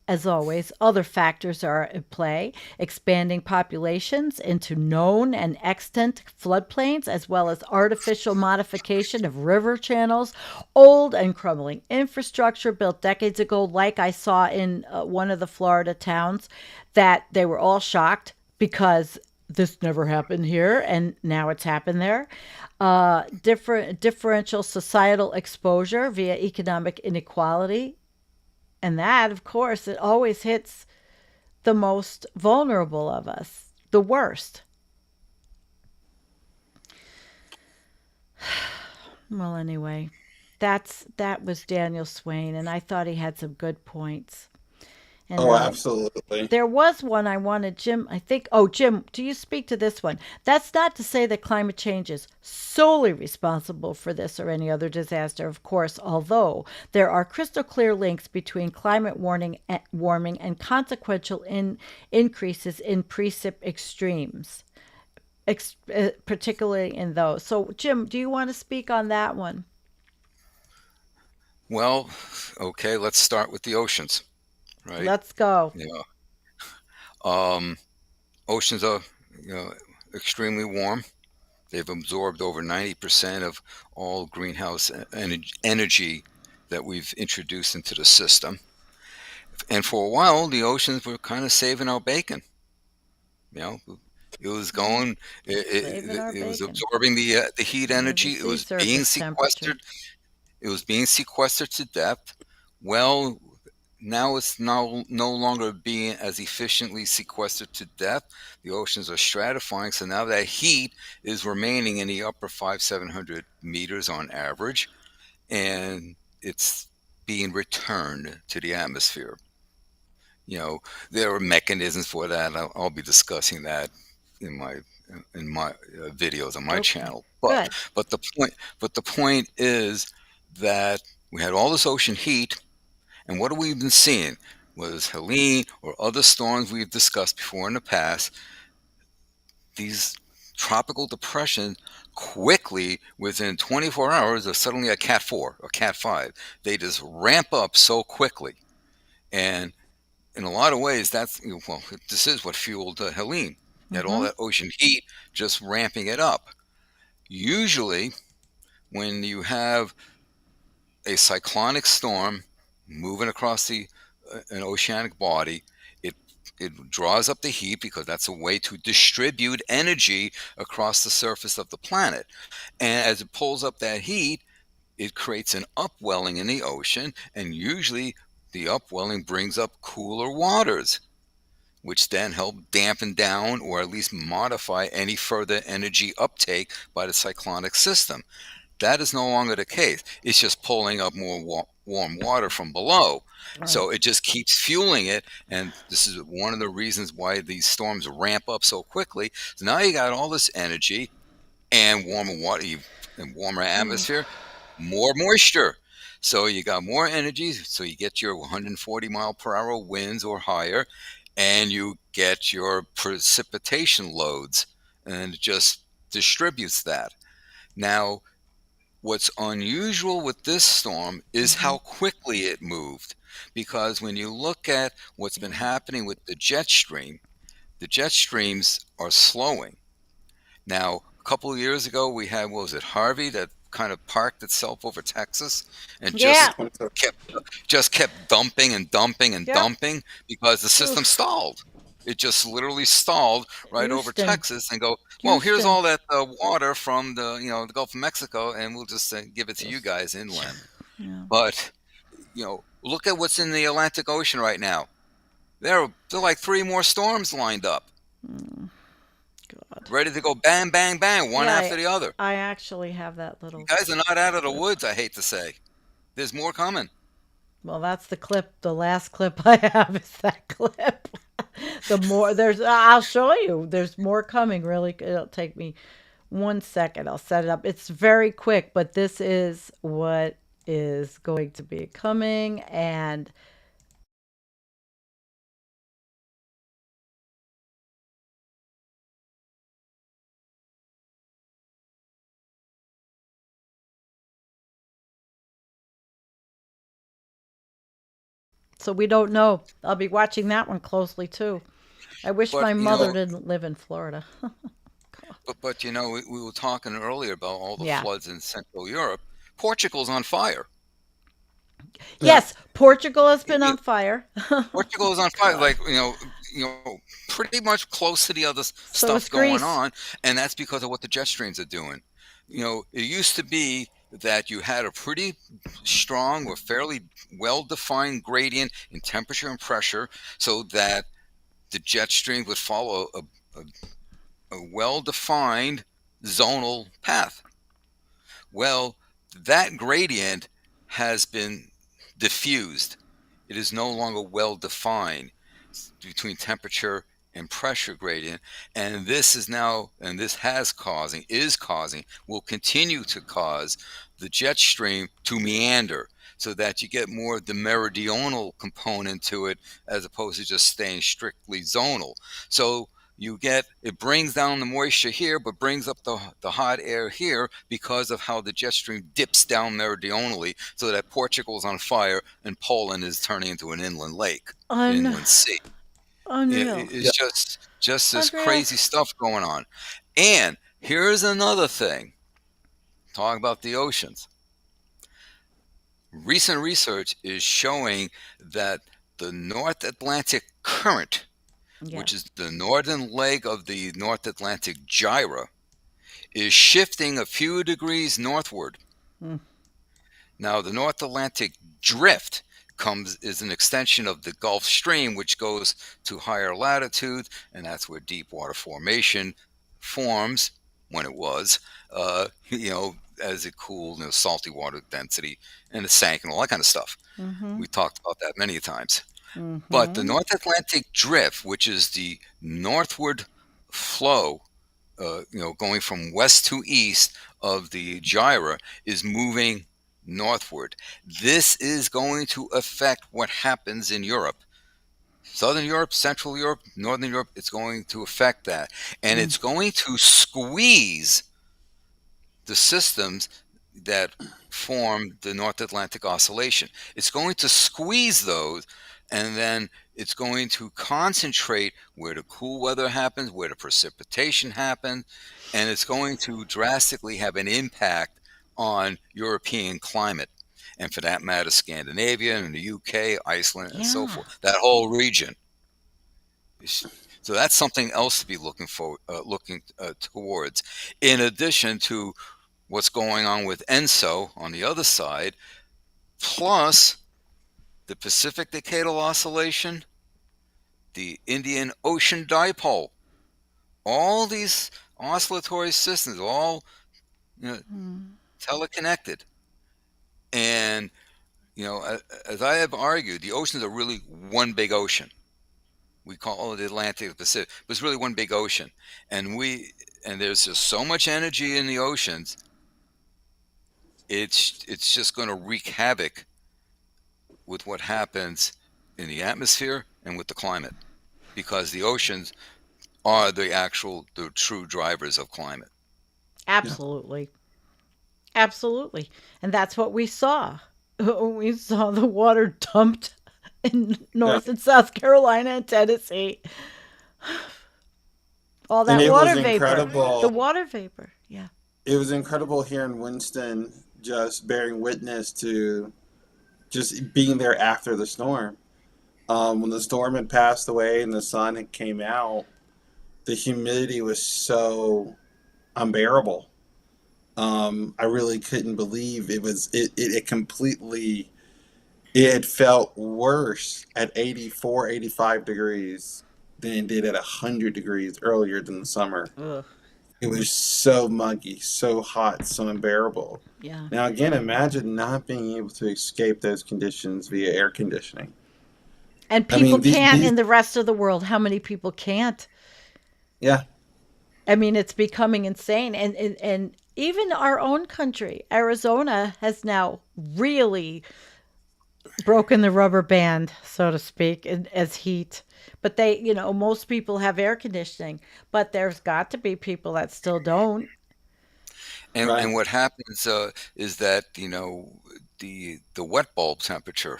as always, other factors are at play, expanding populations into known and extant floodplains, as well as artificial modification of river channels, old and crumbling infrastructure built decades ago, like I saw in one of the Florida towns, that they were all shocked because this never happened here and now it's happened there. Differential societal exposure via economic inequality, and that, of course, it always hits the most vulnerable of us, the worst. Well, anyway, that was Daniel Swain, and I thought he had some good points. And
Oh, absolutely.
there was one I wanted Jim, I think. Oh, Jim, do you speak to this one? That's not to say that climate change is solely responsible for this or any other disaster, of course, although there are crystal clear links between warming and consequential increases in precip extremes, particularly in those. So, Jim, do you want to speak on that one?
Well, Okay, let's start with the oceans, right?
Let's go.
Yeah. Oceans are, extremely warm. They've absorbed over 90% of all greenhouse energy that we've introduced into the system. And for a while, the oceans were kind of saving our bacon. It was going, it was absorbing the heat energy. It was being sequestered. It was being sequestered to depth. Well, now it's no longer being as efficiently sequestered to depth. The oceans are stratifying, so now that heat is remaining in the upper 700 meters on average, and it's being returned to the atmosphere. There are mechanisms for that. I'll be discussing that in my videos on my channel. But the point is that we had all this ocean heat. And what have we been seeing? Was Helene or other storms we've discussed before in the past, these tropical depressions quickly, within 24 hours, are suddenly a Cat 4 or Cat 5. They just ramp up so quickly. And in a lot of ways, this is what fueled Helene. You had all that ocean heat just ramping it up. Usually, when you have a cyclonic storm moving across an oceanic body, it draws up the heat because that's a way to distribute energy across the surface of the planet. And as it pulls up that heat, it creates an upwelling in the ocean, and usually the upwelling brings up cooler waters, which then help dampen down or at least modify any further energy uptake by the cyclonic system. That is no longer the case. It's just pulling up more warm water from below. Right. So it just keeps fueling it. And this is one of the reasons why these storms ramp up so quickly. So now you got all this energy and warmer water and warmer atmosphere, more moisture. So you got more energy. So you get your 140 mile per hour winds or higher, and you get your precipitation loads, and it just distributes that. Now, what's unusual with this storm is how quickly it moved, because when you look at what's been happening with the jet streams are slowing. Now, a couple of years ago, we had, Harvey, that kind of parked itself over Texas and just kept dumping and dumping and dumping because the system stalled. It just literally stalled right over Texas and go, well, here's all that water from the Gulf of Mexico, and we'll just give it to you guys inland. Yeah. But, look at what's in the Atlantic Ocean right now. There are like 3 more storms lined up. God. Ready to go bang, bang, bang, one after the other.
I actually have that little...
You guys are not out of the woods, I hate to say. There's more coming.
Well, that's the clip. The last clip I have is that clip. I'll show you. There's more coming. Really, it'll take me 1 second. I'll set it up. It's very quick, but this is what is going to be coming. And so we don't know. I'll be watching that one closely too. I wish my mother didn't live in Florida.
But we were talking earlier about all the floods in Central Europe. Portugal's on fire.
Yes, Portugal has been on fire.
Portugal is on fire, like pretty much close to the other stuff going on, and that's because of what the jet streams are doing. It used to be that you had a pretty strong or fairly well-defined gradient in temperature and pressure, so that the jet stream would follow a well-defined zonal path. Well, that gradient has been diffused. It is no longer well-defined between temperature and pressure gradient, and this is causing, will continue to cause the jet stream to meander, so that you get more of the meridional component to it as opposed to just staying strictly zonal. So it brings down the moisture here, but brings up the hot air here because of how the jet stream dips down meridionally, so that Portugal's on fire and Poland is turning into an inland lake, an
Un-
inland sea.
unreal.
It's just this
Unreal.
crazy stuff going on. And here's another thing. Talk about the oceans. Recent research is showing that the North Atlantic Current,
Yeah.
which is the northern leg of the North Atlantic gyre, is shifting a few degrees northward.
Mm.
Now, the North Atlantic Drift is an extension of the Gulf Stream, which goes to higher latitude, and that's where deep water formation forms when it was, as it cooled, salty water density, and it sank and all that kind of stuff.
Mm-hmm.
We talked about that many times.
Mm-hmm.
But the North Atlantic Drift, which is the northward flow, going from west to east of the gyre, is moving northward. This is going to affect what happens in Europe. Southern Europe, Central Europe, Northern Europe, it's going to affect that. And it's going to squeeze the systems that form the North Atlantic Oscillation. It's going to squeeze those, and then it's going to concentrate where the cool weather happens, where the precipitation happens, and it's going to drastically have an impact on European climate. And for that matter, Scandinavia and the UK, Iceland, and so forth. That whole region. So that's something else to be looking towards. In addition to what's going on with ENSO on the other side, plus the Pacific Decadal Oscillation, the Indian Ocean Dipole. All these oscillatory systems, all teleconnected. And, as I have argued, the oceans are really one big ocean. We call it the Atlantic, the Pacific, but it's really one big ocean. And there's just so much energy in the oceans. It's just going to wreak havoc with what happens in the atmosphere and with the climate, because the oceans are the true drivers of climate.
Absolutely. Absolutely. And that's what we saw. We saw the water dumped in North and South Carolina and Tennessee. All that water vapor.
Incredible.
The water vapor. Yeah.
It was incredible here in Winston, just bearing witness to just being there after the storm. When the storm had passed away and the sun had came out, the humidity was so unbearable. I really couldn't believe it completely, it had felt worse at 84, 85 degrees than it did at 100 degrees earlier than the summer.
Ugh.
It was so muggy, so hot, so unbearable.
Yeah.
Now, again, imagine not being able to escape those conditions via air conditioning.
And people can't in the rest of the world. How many people can't?
Yeah.
I mean, it's becoming insane. And even our own country, Arizona, has now really broken the rubber band, so to speak, as heat. But they, most people have air conditioning, but there's got to be people that still don't.
And,
Right.
and what happens is that, the wet bulb temperature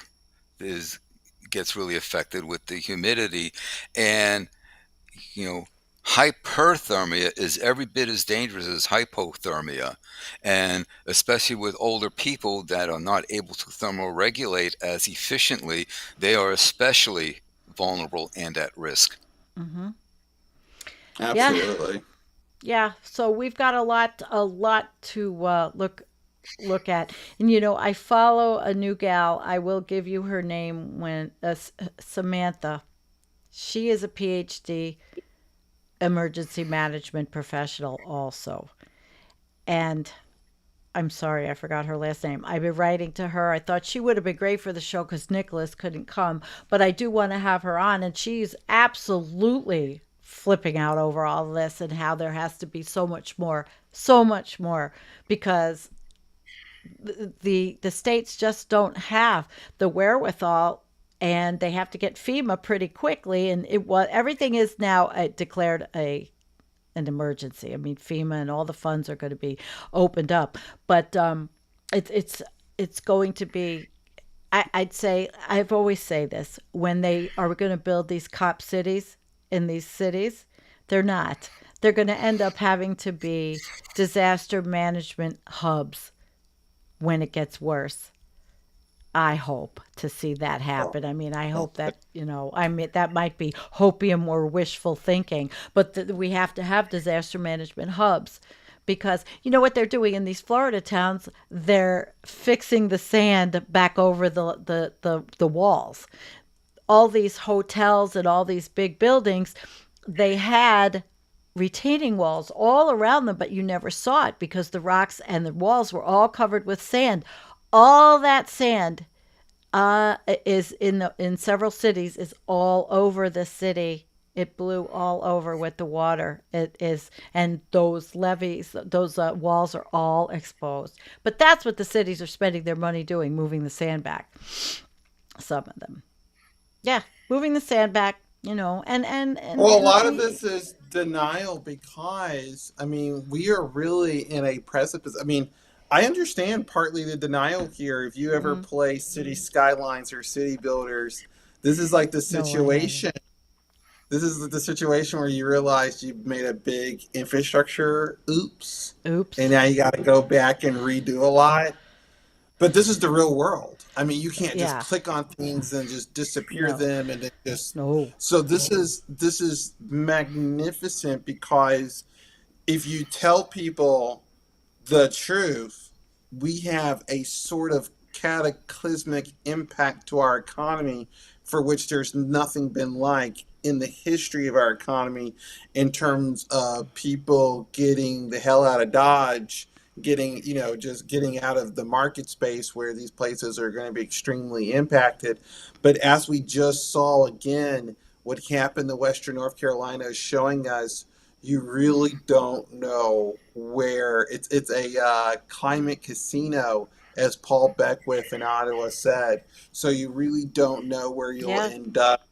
gets really affected with the humidity, and, hyperthermia is every bit as dangerous as hypothermia, and especially with older people that are not able to thermoregulate as efficiently, they are especially vulnerable and at risk.
Mm-hmm.
Absolutely.
Yeah. So we've got a lot to look at. And I follow a new gal. I will give you her name when Samantha. She is a PhD emergency management professional also. And I'm sorry, I forgot her last name. I've been writing to her. I thought she would have been great for the show because Nicholas couldn't come, but I do want to have her on, and she's absolutely flipping out over all this and how there has to be so much more, because the states just don't have the wherewithal and they have to get FEMA pretty quickly. And everything is now declared an emergency. I mean, FEMA and all the funds are going to be opened up, but it's going to be. I'd say I've always say this when they are going to build these cop cities in these cities, they're not. They're going to end up having to be disaster management hubs when it gets worse. I hope to see that happen. I mean, I hope that, I mean, that might be hopium or wishful thinking, but we have to have disaster management hubs because you know what they're doing in these Florida towns? They're fixing the sand back over the walls. All these hotels and all these big buildings, they had retaining walls all around them, but you never saw it because the rocks and the walls were all covered with sand. All that sand is in several cities is all over the city. It blew all over with the water. It is, and those levees, those walls are all exposed. But that's what the cities are spending their money doing, moving the sand back. Some of them, yeah, moving the sand back. And
Well, a lot of this is denial because, I mean, we are really in a precipice. I mean, I understand partly the denial here. If you ever play City Skylines or City Builders, this is like the situation. This is the situation where you realize you've made a big infrastructure oops. And now you got to go back and redo a lot. But this is the real world. I mean, you can't just click on things and just disappear them and then just.
No.
So this is magnificent because if you tell people the truth, we have a sort of cataclysmic impact to our economy for which there's nothing been like in the history of our economy in terms of people getting the hell out of Dodge, just getting out of the market space where these places are going to be extremely impacted. But as we just saw again, what happened to Western North Carolina is showing us you really don't know where it's a climate casino, as Paul Beckwith in Ottawa said. So you really don't know where you'll end up.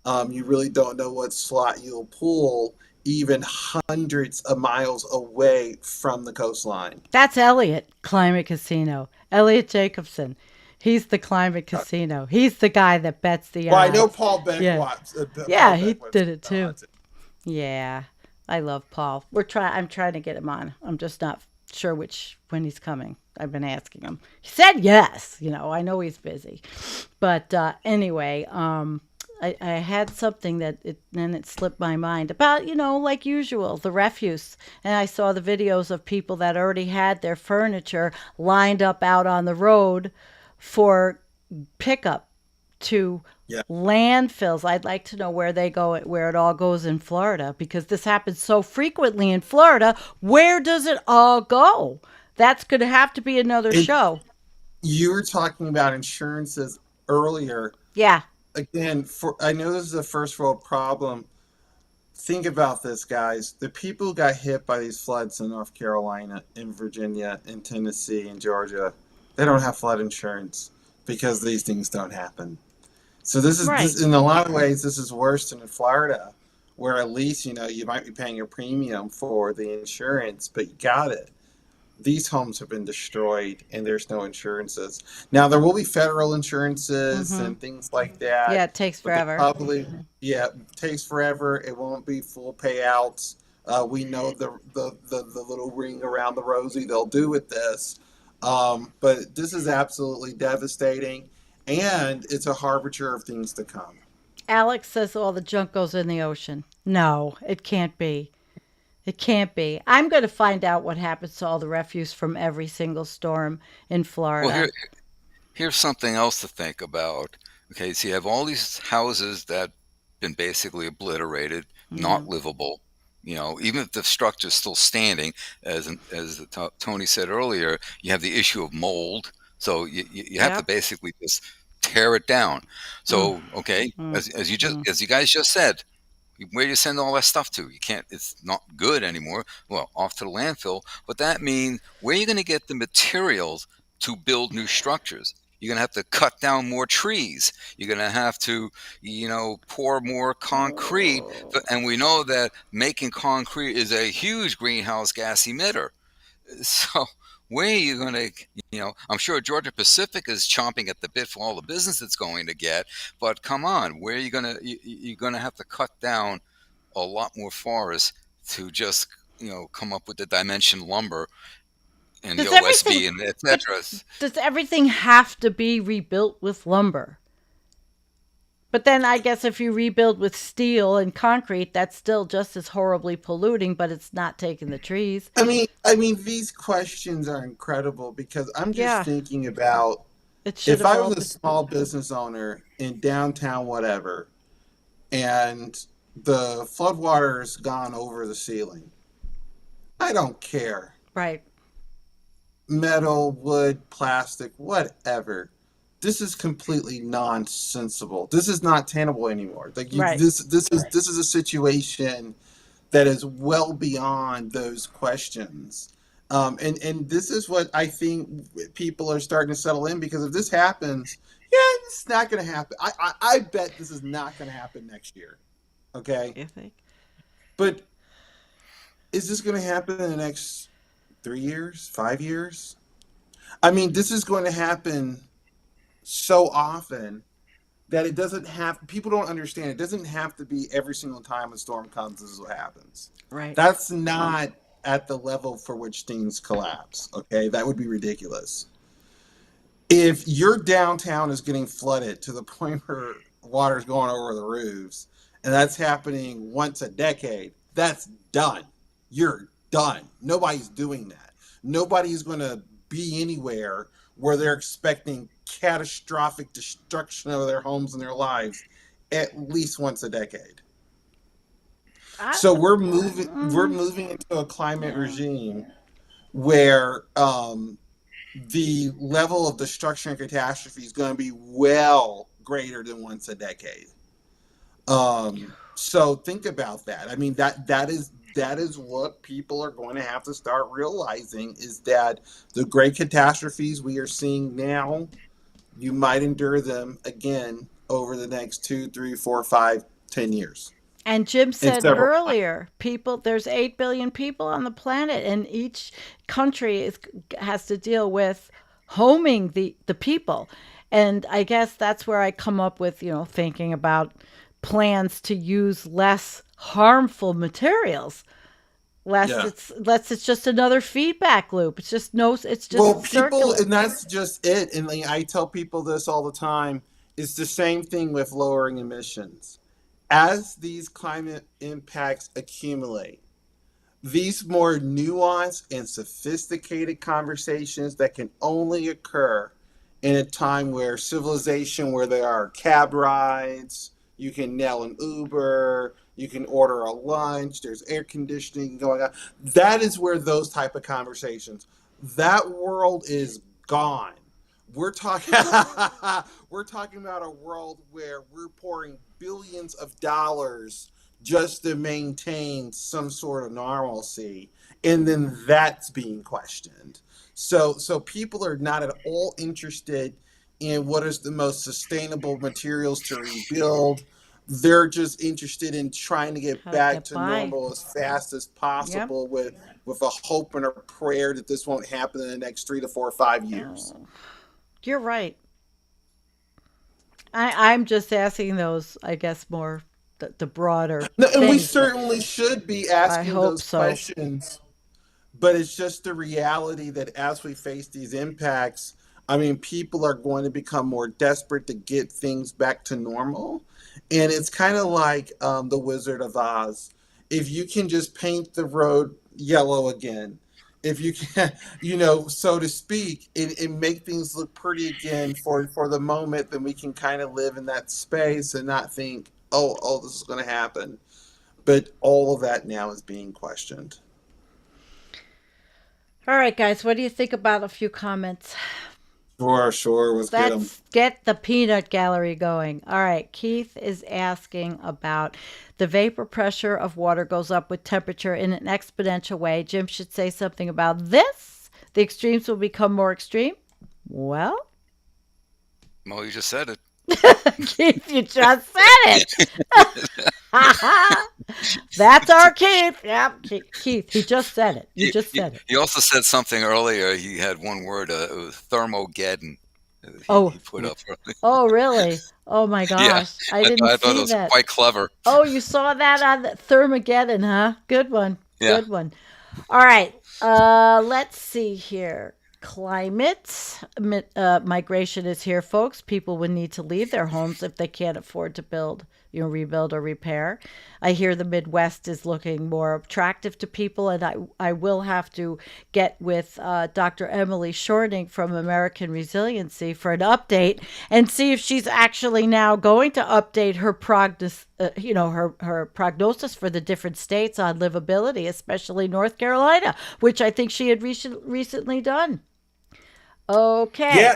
You really don't know what slot you'll pull, even hundreds of miles away from the coastline.
That's Elliot, Climate Casino. Elliot Jacobson. He's the Climate Casino. He's the guy that bets the odds.
Well, I know Paul Beckwith.
Yeah, he did it too. Yeah, I love Paul. I'm trying to get him on. I'm just not sure when he's coming. I've been asking him. He said yes. I know he's busy, but anyway, I had something then it slipped my mind about, like usual, the refuse. And I saw the videos of people that already had their furniture lined up out on the road for pickup to landfills. I'd like to know where they go, where it all goes in Florida, because this happens so frequently in Florida. Where does it all go? That's going to have to be another show.
You were talking about insurances earlier.
Yeah.
Again, I know this is a first world problem. Think about this, guys. The people who got hit by these floods in North Carolina, in Virginia, in Tennessee, in Georgia, they don't have flood insurance because these things don't happen. So this is in a lot of ways, this is worse than in Florida, where at least, you might be paying a premium for the insurance, but you got it. These homes have been destroyed and there's no insurances. Now, there will be federal insurances and things like that.
Yeah, it takes forever.
It takes forever. It won't be full payouts. We know the little ring around the rosy they'll do with this. But this is absolutely devastating, and it's a harbinger of things to come.
Alex says all the junk goes in the ocean. No, it can't be. It can't be. I'm going to find out what happens to all the refuse from every single storm in Florida.
Well, here's something else to think about. Okay, so you have all these houses that have been basically obliterated, not livable. Even if the structure's still standing, as Tony said earlier, you have the issue of mold. So you have to basically just tear it down. So, as you guys just said, where do you send all that stuff to? You can't, it's not good anymore. Well, off to the landfill. But that means where are you going to get the materials to build new structures? You're going to have to cut down more trees. You're going to have to, pour more concrete. And we know that making concrete is a huge greenhouse gas emitter. So where are you going to, I'm sure Georgia Pacific is chomping at the bit for all the business it's going to get. But come on, where are you going to, you're going to have to cut down a lot more forests to just, come up with the dimension lumber and the OSB and et cetera.
Does everything have to be rebuilt with lumber? But then I guess if you rebuild with steel and concrete, that's still just as horribly polluting, but it's not taking the trees.
I mean, these questions are incredible because I'm just thinking about if I was a small business owner in downtown whatever, and the floodwater's gone over the ceiling, I don't care.
Right.
Metal, wood, plastic, whatever. This is completely nonsensical. This is not tenable anymore. This is a situation that is well beyond those questions. And this is what I think people are starting to settle in, because if this happens, it's not going to happen. I bet this is not going to happen next year. Okay.
You think?
But is this going to happen in the next 3 years, 5 years? I mean, this is going to happen so often that it doesn't have, people don't understand, it doesn't have to be every single time a storm comes, this is what happens.
Right.
That's not at the level for which things collapse. Okay. That would be ridiculous. If your downtown is getting flooded to the point where water's going over the roofs, and that's happening once a decade, that's done. You're done. Nobody's doing that. Nobody's going to be anywhere where they're expecting catastrophic destruction of their homes and their lives at least once a decade. So we're moving into a climate regime where the level of destruction and catastrophe is going to be well greater than once a decade. So think about that. I mean, that is what people are going to have to start realizing, is that the great catastrophes we are seeing now, you might endure them again over the next 2, 3, 4, 5, 10 years.
And Jim said earlier, there's 8 billion people on the planet, and each country has to deal with homing the people. And I guess that's where I come up with, thinking about plans to use less harmful materials. It's just another feedback loop. It's just
people, and that's just it. And I tell people this all the time. It's the same thing with lowering emissions. As these climate impacts accumulate, these more nuanced and sophisticated conversations that can only occur in a time where civilization, where there are cab rides, you can nail an Uber, you can order a lunch, there's air conditioning going on. That is where those type of conversations, that world is gone. We're talking about a world where we're pouring billions of dollars just to maintain some sort of normalcy, and then that's being questioned. So people are not at all interested in what is the most sustainable materials to rebuild. They're just interested in trying to get back to normal as fast as possible, with a hope and a prayer that this won't happen in the next 3 to 4 or 5 years.
You're right. I'm just asking those, I guess, more the broader things.
And we certainly should be asking those questions. But it's just the reality that as we face these impacts, I mean, people are going to become more desperate to get things back to normal. And it's kind of like the Wizard of Oz. If you can just paint the road yellow again, if you can, so to speak, and make things look pretty again for the moment, then we can kind of live in that space and not think, oh, this is going to happen. But all of that now is being questioned.
All right, guys, what do you think about a few comments?
Sure.
Let's get the peanut gallery going. All right, Keith is asking about the vapor pressure of water goes up with temperature in an exponential way. Jim should say something about this. The extremes will become more extreme. Well,
Well, you just said it.
Keith, you just said it. That's our Keith. Yep, Keith, he just said it. You just said it.
He also said something earlier. He had one word, it was thermogeddon.
Oh,
He put up.
oh, really? Oh my
Yeah,
gosh, I didn't
I thought it
see
was
that.
quite clever.
Oh, you saw that on the Thermageddon, huh? Good one.
Yeah.
Good one. All right. Let's see here. Climate migration is here, folks. People would need to leave their homes if they can't afford to build, rebuild or repair. I hear the Midwest is looking more attractive to people, and I will have to get with Dr. Emily Shorting from American Resiliency for an update and see if she's actually now going to update her her prognosis for the different states on livability, especially North Carolina, which I think she had recently done. Okay.
Yeah.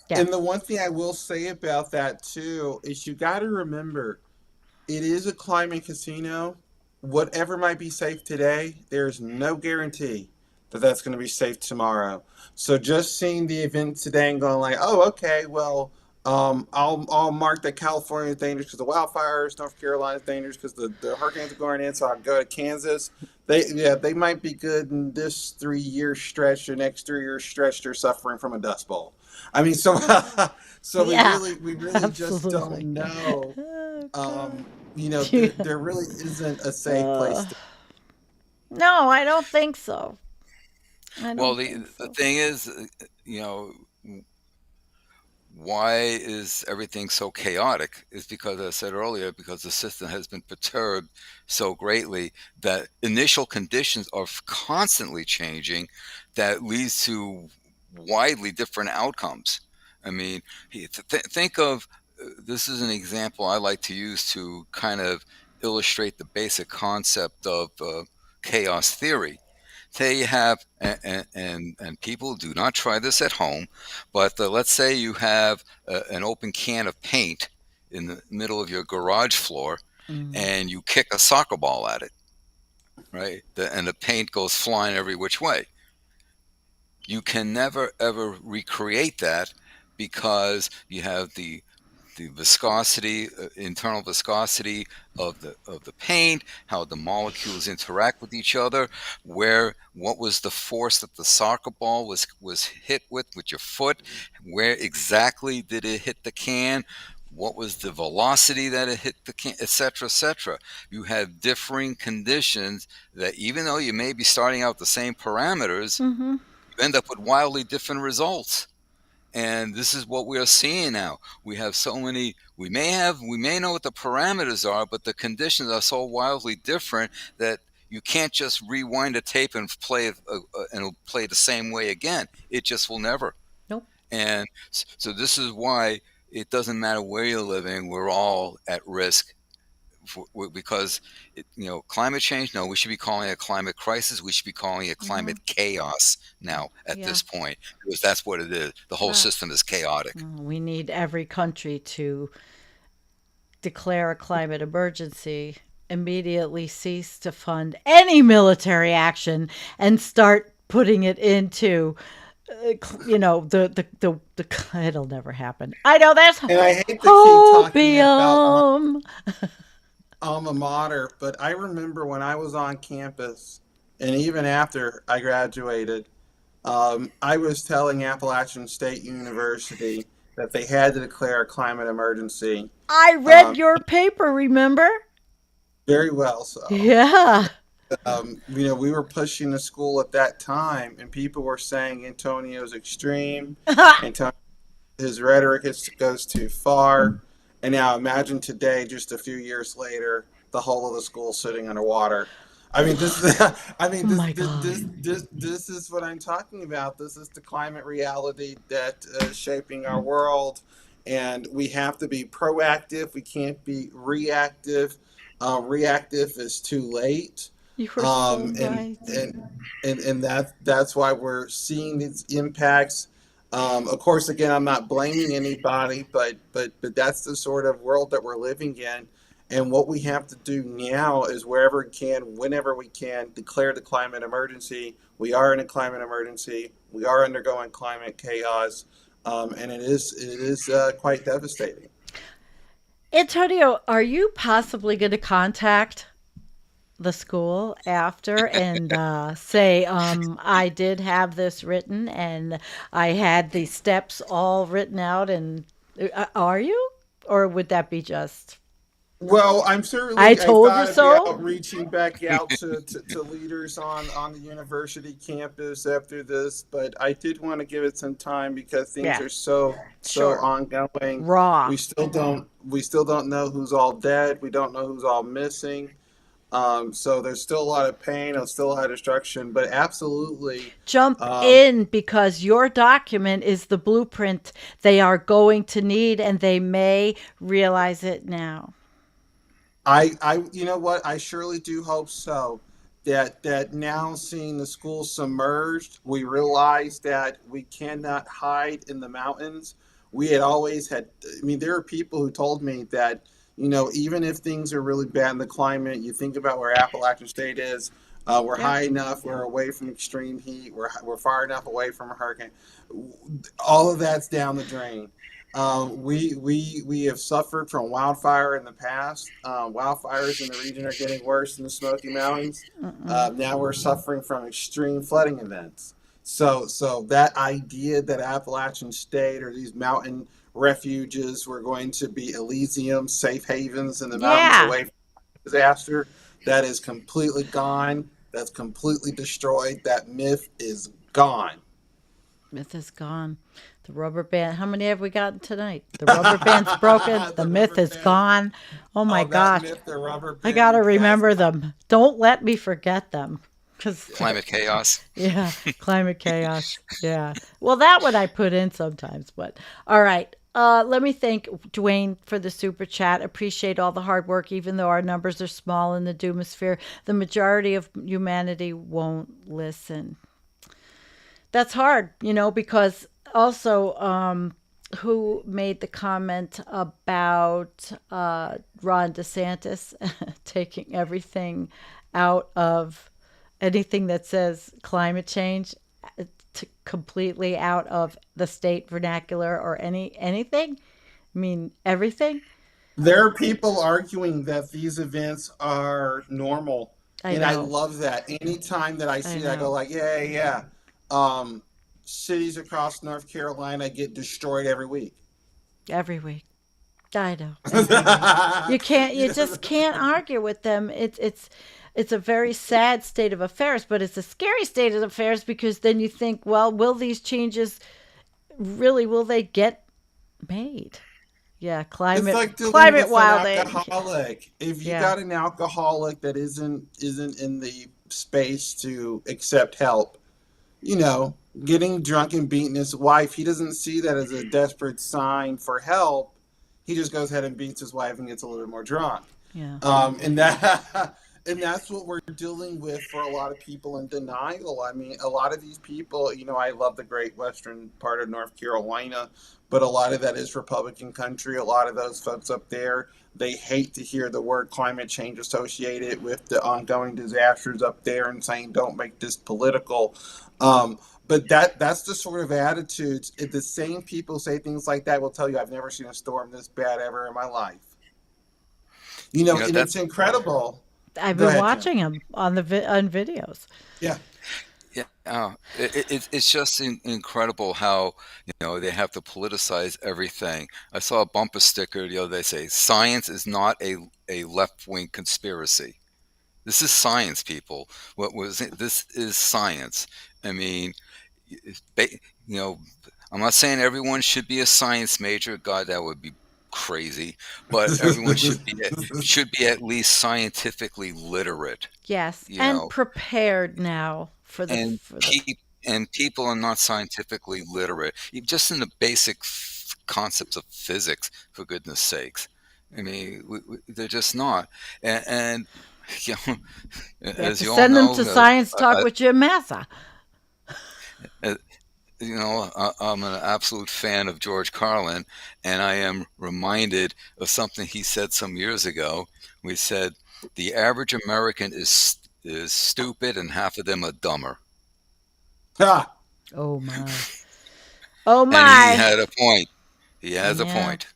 Yeah.
And the one thing I will say about that too is you got to remember it is a climate casino. Whatever might be safe today, there's no guarantee that that's going to be safe tomorrow. So just seeing the event today and going like, oh, okay, well, I'll mark that California is dangerous because the wildfires, North Carolina is dangerous because the hurricanes are going in, so I'll go to Kansas. They might be good in this 3 year stretch. The next 3 year stretch, they're suffering from a dust bowl. I mean, so so
Yeah,
we really just don't
absolutely.
know.
Oh,
There really isn't a safe place to.
no, I don't think so. I
Well,
don't think
the
so.
thing is, why is everything so chaotic? Is because, as I said earlier, because the system has been perturbed so greatly that initial conditions are constantly changing, that leads to widely different outcomes. I mean, think of this is an example I like to use to kind of illustrate the basic concept of chaos theory. Say you have, and people do not try this at home, but let's say you have an open can of paint in the middle of your garage floor, and you kick a soccer ball at it, right? And the paint goes flying every which way. You can never ever recreate that because you have the viscosity, internal viscosity of the paint, how the molecules interact with each other, what was the force that the soccer ball was hit with your foot, where exactly did it hit the can, what was the velocity that it hit the can, etc., etc. You have differing conditions that, even though you may be starting out the same parameters,
Mm-hmm.
you end up with wildly different results. And this is what we are seeing now. We have so many. We may know what the parameters are, but the conditions are so wildly different that you can't just rewind a tape and play and it'll play the same way again. It just will never.
Nope.
And so this is why it doesn't matter where you're living. We're all at risk because climate change. No, we should be calling it a climate crisis. We should be calling it climate chaos now at
Yeah.
this point, because that's what it is. The whole
Right.
system is chaotic.
We need every country to declare a climate emergency, immediately cease to fund any military action, and start putting it into it'll never happen. I know that's
And I hate to keep talking about
opium.
alma mater, but I remember when I was on campus, and even after I graduated, I was telling Appalachian State University that they had to declare a climate emergency.
I read your paper, remember?
Very well so.
Yeah.
We were pushing the school at that time, and people were saying Antonio's extreme. Antonio, his rhetoric goes too far. And now imagine today, just a few years later, the whole of the school sitting underwater. I mean, this is what I'm talking about. This is the climate reality that is shaping our world, and we have to be proactive. We can't be reactive. Reactive is too late.
You were so right.
And that's why we're seeing these impacts. Of course, again, I'm not blaming anybody, but that's the sort of world that we're living in. And what we have to do now is, wherever we can, whenever we can, declare the climate emergency. We are in a climate emergency. We are undergoing climate chaos. and it is quite devastating.
Antonio, are you possibly going to contact the school after and say, I did have this written and I had the steps all written out? And are you? Or would that be just,
Well, I'm certainly
I
I
told you
thought
so?
about reaching back out to leaders on the university campus after this, but I did want to give it some time because things
Yeah,
are so
sure.
ongoing.
Raw.
We still don't know who's all dead. We don't know who's all missing. So there's still a lot of pain and still a lot of destruction, but absolutely.
Jump
Um,
in because your document is the blueprint they are going to need and they may realize it now.
you know what? I surely do hope so. That now seeing the school submerged, we realize that we cannot hide in the mountains. We had always had. I mean, there are people who told me that even if things are really bad in the climate, you think about where Appalachian State is. We're
Yeah.
high enough. We're away from extreme heat. We're far enough away from a hurricane. All of that's down the drain. We have suffered from wildfire in the past. Wildfires in the region are getting worse in the Smoky Mountains.
Mm-mm.
Now we're suffering from extreme flooding events. So that idea that Appalachian State or these mountain refuges were going to be Elysium, safe havens in the mountains
Yeah.
away from disaster, that is completely gone. That's completely destroyed. That myth is gone.
Myth is gone. The rubber band. How many have we gotten tonight? The rubber band's broken. The
The
myth
rubber
is
band.
gone. Oh my
Oh, that
gosh.
myth, the rubber
I got to
band has
remember them. Don't let me forget them. Because,
Climate chaos.
yeah, climate chaos. Yeah. Well, that one I put in sometimes. But all right. Let me thank Dwayne for the super chat. Appreciate all the hard work, even though our numbers are small in the doomosphere. The majority of humanity won't listen. That's hard, because also who made the comment about Ron DeSantis taking everything out of anything that says climate change completely out of the state vernacular or anything? I mean, everything?
There are people arguing that these events are normal,
I
and I
know.
love that. Anytime that I
I
see that, I go
know.
like, yeah, yeah, yeah. Cities across North Carolina get destroyed every week.
Every week. I know. Every week. You
You
just
know,
can't argue with them. It's a very sad state of affairs, but it's a scary state of affairs because then you think, well, will these changes will they get made? Yeah,
it's like dealing
climate
with an
wild.
alcoholic. If you
Yeah.
got an alcoholic that isn't in the space to accept help, getting drunk and beating his wife, he doesn't see that as a desperate sign for help. He just goes ahead and beats his wife and gets a little bit more drunk.
Yeah.
And that and that's what we're dealing with for a lot of people in denial. I mean, a lot of these people, I love the great western part of North Carolina, but a lot of that is Republican country. A lot of those folks up there, they hate to hear the word climate change associated with the ongoing disasters up there and saying, don't make this political. But that's the sort of attitudes. If the same people say things like that will tell you, I've never seen a storm this bad ever in my life. And
That
it's incredible.
I've
Go
been
ahead, Jim.
watching them on on videos.
Yeah.
Yeah, it's just incredible how they have to politicize everything. I saw a bumper sticker the other day say, "Science is not a left-wing conspiracy. This is science, people. This is science." I mean, it's I'm not saying everyone should be a science major. God, that would be crazy. But everyone should be at least scientifically literate.
Yes,
You
and
know,
prepared now
and
for the
people are not scientifically literate, just in the basic concepts of physics. For goodness sakes, I mean, they're just not. And you know,
we have
as
to
you all
send them
know,
to Science Talk
I,
with Jim Massa.
I, I'm an absolute fan of George Carlin, and I am reminded of something he said some years ago. We said the average American is stupid, and half of them are dumber.
Ha!
Oh my. Oh
And
my.
he had a point. He has a
Yeah.
point.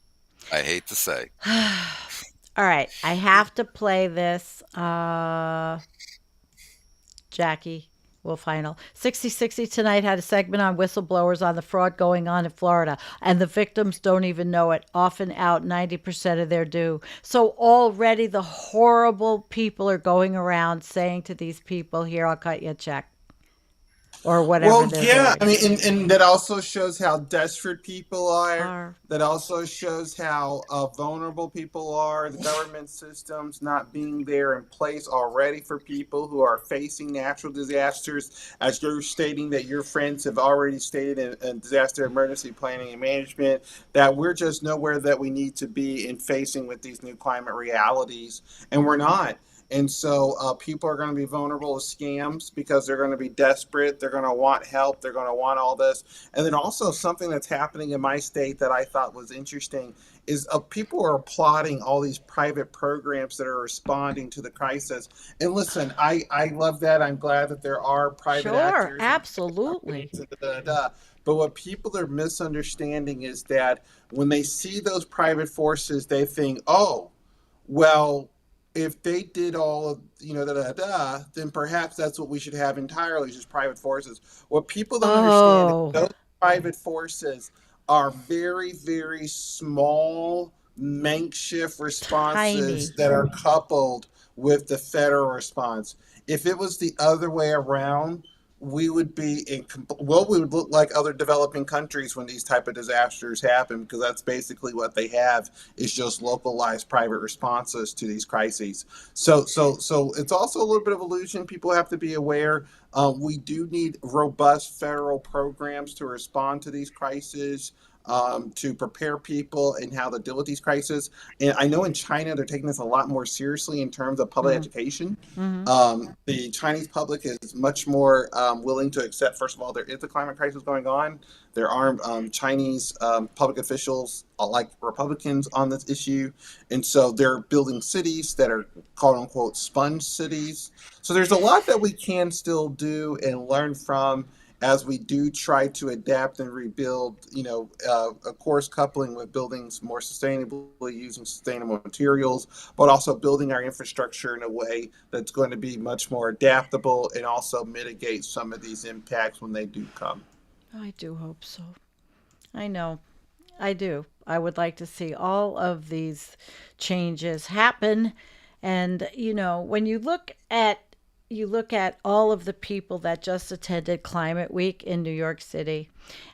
I hate to say.
All right, I have to play this. Jackie will final. 6060 tonight had a segment on whistleblowers on the fraud going on in Florida, and the victims don't even know it, often out 90% of their due. So already the horrible people are going around saying to these people, here, I'll cut you a check. Or whatever
Well,
they're
yeah,
doing.
I mean, and that also shows how desperate people are.
Are.
That also shows how vulnerable people are. The government systems not being there in place already for people who are facing natural disasters. As you're stating that your friends have already stated in disaster emergency planning and management, that we're just nowhere that we need to be in facing with these new climate realities, and we're not. And so people are going to be vulnerable to scams because they're going to be desperate. They're going to want help. They're going to want all this. And then also something that's happening in my state that I thought was interesting is people are applauding all these private programs that are responding to the crisis. And listen, I love that. I'm glad that there are private actors.
Sure, absolutely.
But what people are misunderstanding is that when they see those private forces, they think, oh, well, if they did all of, then perhaps that's what we should have entirely, just private forces. What people don't understand is those private forces are very, very small, makeshift responses that are coupled with the federal response. If it was the other way around, we would be we would look like other developing countries when these type of disasters happen, because that's basically what they have, is just localized private responses to these crises. So it's also a little bit of illusion. People have to be aware. We do need robust federal programs to respond to these crises, to prepare people and how to deal with these crises. And I know in China, they're taking this a lot more seriously in terms of public education. The Chinese public is much more willing to accept, first of all, there is a climate crisis going on. There are Chinese public officials, like Republicans, on this issue. And so they're building cities that are quote unquote sponge cities. So there's a lot that we can still do and learn from as we do try to adapt and rebuild, of course, coupling with building more sustainably, using sustainable materials, but also building our infrastructure in a way that's going to be much more adaptable and also mitigate some of these impacts when they do come.
I do hope so. I know. I do. I would like to see all of these changes happen. And, when you look at all of the people that just attended Climate Week in New York City,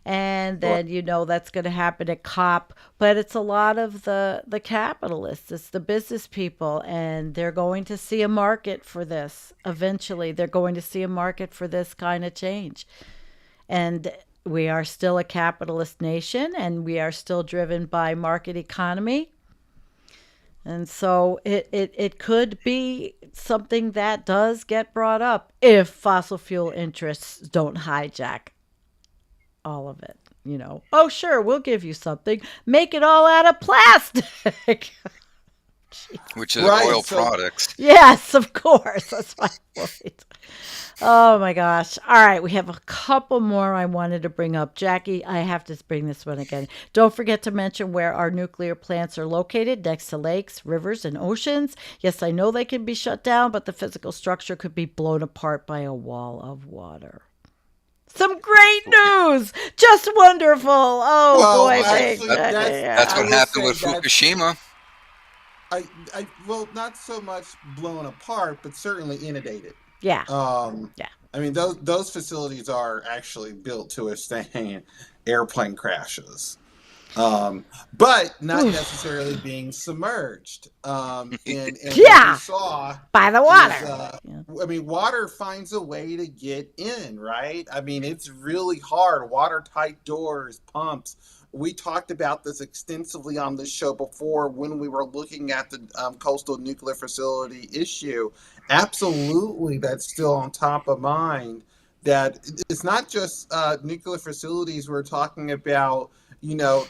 and then that's going to happen at COP, but it's a lot of the capitalists, it's the business people, and they're going to see a market for this. Eventually, they're going to see a market for this kind of change. And we are still a capitalist nation, and we are still driven by market economy. And so it could be something that does get brought up if fossil fuel interests don't hijack all of it. Oh, sure, we'll give you something. Make it all out of plastic.
Which is oil products.
Yes, of course. That's my point. Oh, my gosh. All right. We have a couple more I wanted to bring up. Jackie, I have to bring this one again. Don't forget to mention where our nuclear plants are located, next to lakes, rivers, and oceans. Yes, I know they can be shut down, but the physical structure could be blown apart by a wall of water. Some great news! Just wonderful! Oh, boy.
That's what happened with Fukushima.
Well, not so much blown apart, but certainly inundated.
Yeah.
I mean, those facilities are actually built to withstand airplane crashes, but not necessarily being submerged. And what we saw
by the water.
Water finds a way to get in, right? I mean, it's really hard. Watertight doors, pumps. We talked about this extensively on this show before when we were looking at the coastal nuclear facility issue. Absolutely, that's still on top of mind. That it's not just nuclear facilities. We're talking about,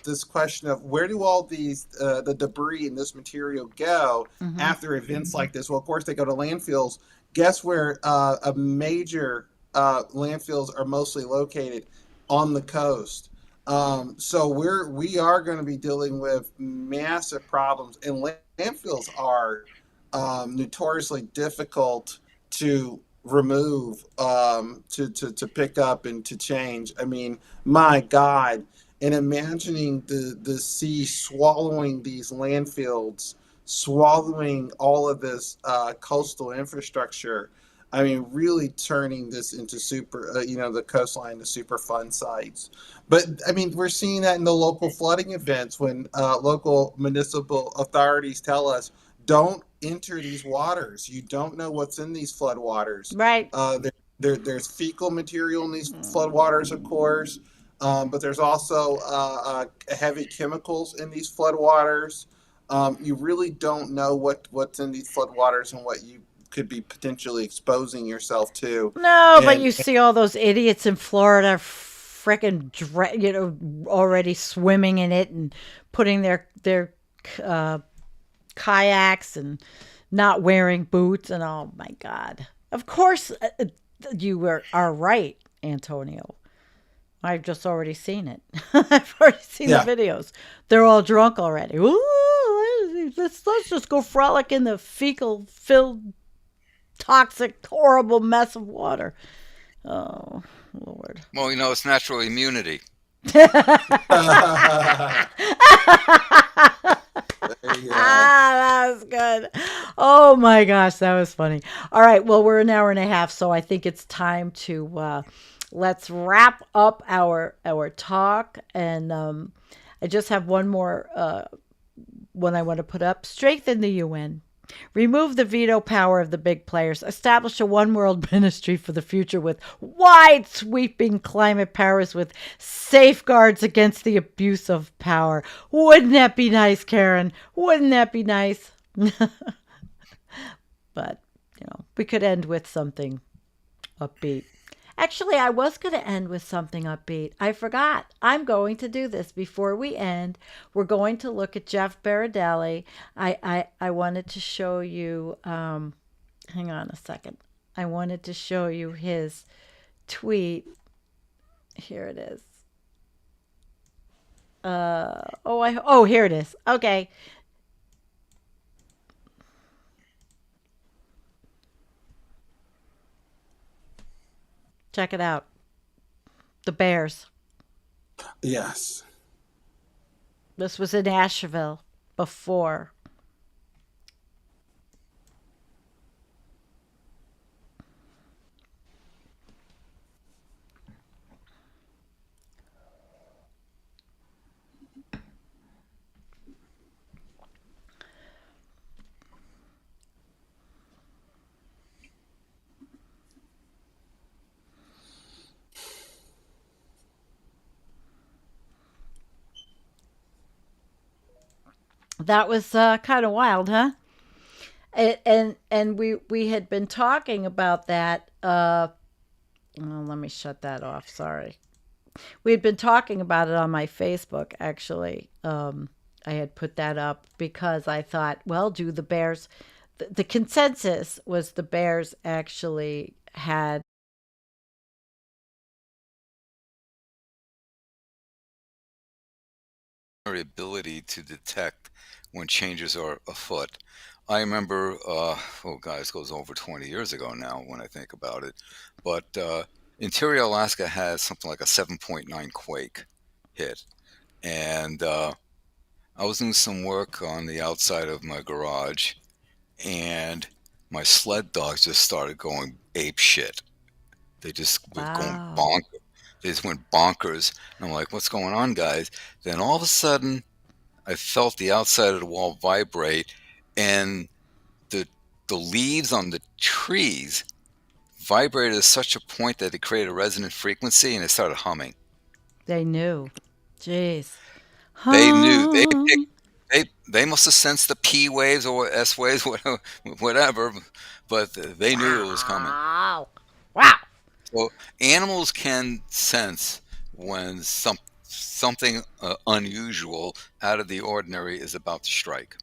this question of where do all these the debris and this material go after events like this? Well, of course, they go to landfills. Guess where a major landfills are mostly located? On the coast. So we are going to be dealing with massive problems, and landfills are notoriously difficult to remove, to pick up and to change. I mean, my God, and imagining the sea swallowing these landfills, swallowing all of this coastal infrastructure. I mean, really turning this into the coastline to super fun sites. But I mean, we're seeing that in the local flooding events when local municipal authorities tell us, don't enter these waters. You don't know what's in these flood waters.
Right.
There's fecal material in these flood waters, of course, but there's also heavy chemicals in these flood waters. You really don't know what's in these flood waters and what you could be potentially exposing yourself to.
No, but
And
you see all those idiots in Florida freaking already swimming in it and putting their uh, kayaks and not wearing boots, and oh my God. Of course, are right, Antonio. I've just already seen it. I've already seen the
yeah,
videos. They're all drunk already. Ooh, let's just go frolic in the fecal filled, toxic, horrible mess of water. Oh, Lord.
Well, it's natural immunity.
there you go.
That was good. Oh my gosh, that was funny. All right, well, we're an hour and a half, so I think it's time to let's wrap up our talk. And I just have one more one I want to put up. Strengthen the UN. Remove the veto power of the big players. Establish a one world ministry for the future with wide sweeping climate powers with safeguards against the abuse of power. Wouldn't that be nice, Karen? Wouldn't that be nice? But, we could end with something upbeat. Actually, I was going to end with something upbeat. I forgot. I'm going to do this before we end. We're going to look at Jeff Baradelli. I wanted to show you, hang on a second. I wanted to show you his tweet. Here it is. Here it is. Okay. Check it out. The Bears.
Yes.
This was in Asheville before. That was kind of wild, huh? And we had been talking about that. Let me shut that off. Sorry. We had been talking about it on my Facebook, actually. I had put that up because I thought, well, do the Bears, the consensus was the Bears actually had
Ability to detect when changes are afoot. I remember, it goes over 20 years ago now when I think about it, but interior Alaska has something like a 7.9 quake hit. And I was doing some work on the outside of my garage, and my sled dogs just started going ape shit. They just were going
wow.
bonkers. They just went bonkers. And I'm like, what's going on, guys? Then all of a sudden, I felt the outside of the wall vibrate, and the the leaves on the trees vibrated at such a point that it created a resonant frequency, and it started humming.
They knew. Jeez.
They knew. They
Hum.
picked. They must have sensed the P waves or S waves, whatever, but they knew it was coming.
Wow. Wow.
So animals can sense when something unusual, out of the ordinary, is about to strike.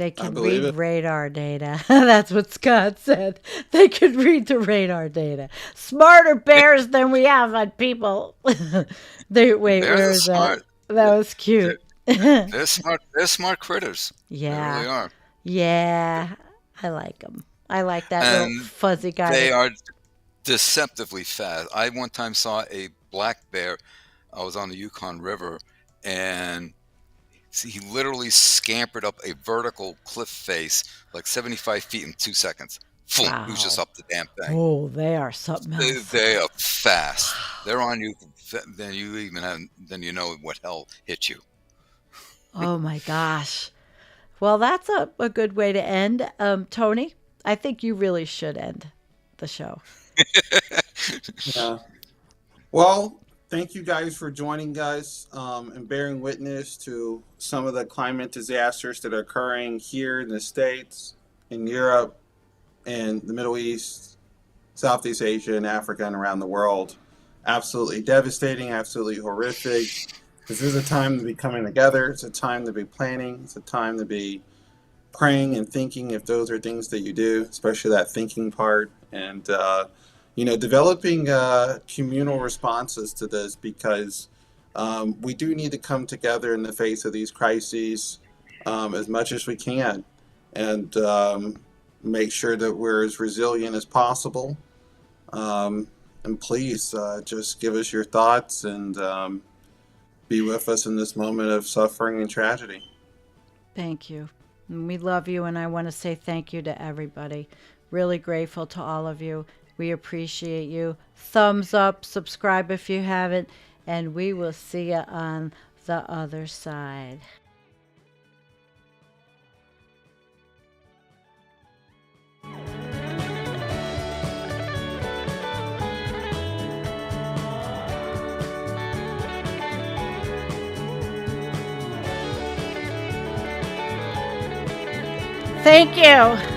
They can
believe
read
it.
radar data. That's what Scott said. They could read the radar data. Smarter bears than we have on people. Wait,
Bears
where
are
is that?
smart.
That was cute.
They're smart. They're smart critters. They really
Yeah.
are.
Yeah. I like them. I like that little
And
fuzzy guy.
they are deceptively fast. I one time saw a black bear. I was on the Yukon River, and he literally scampered up a vertical cliff face like 75 feet in 2 seconds. Boom, he was just
Wow.
up the damn thing.
Oh, they are something else.
They are fast. They're on you. Then you know what hell hit you.
Oh my gosh. Well, that's a good way to end. Tony, I think you really should end the show.
Yeah. Well, thank you guys for joining us and bearing witness to some of the climate disasters that are occurring here in the States, in Europe, in the Middle East, Southeast Asia, and Africa, and around the world. Absolutely devastating, absolutely horrific. This is a time to be coming together. It's a time to be planning. It's a time to be praying and thinking, if those are things that you do, especially that thinking part. And, developing communal responses to this, because we do need to come together in the face of these crises as much as we can, and make sure that we're as resilient as possible. And please just give us your thoughts and be with us in this moment of suffering and tragedy.
Thank you. And we love you, and I want to say thank you to everybody. Really grateful to all of you. We appreciate you. Thumbs up, subscribe if you haven't, and we will see you on the other side. Thank you.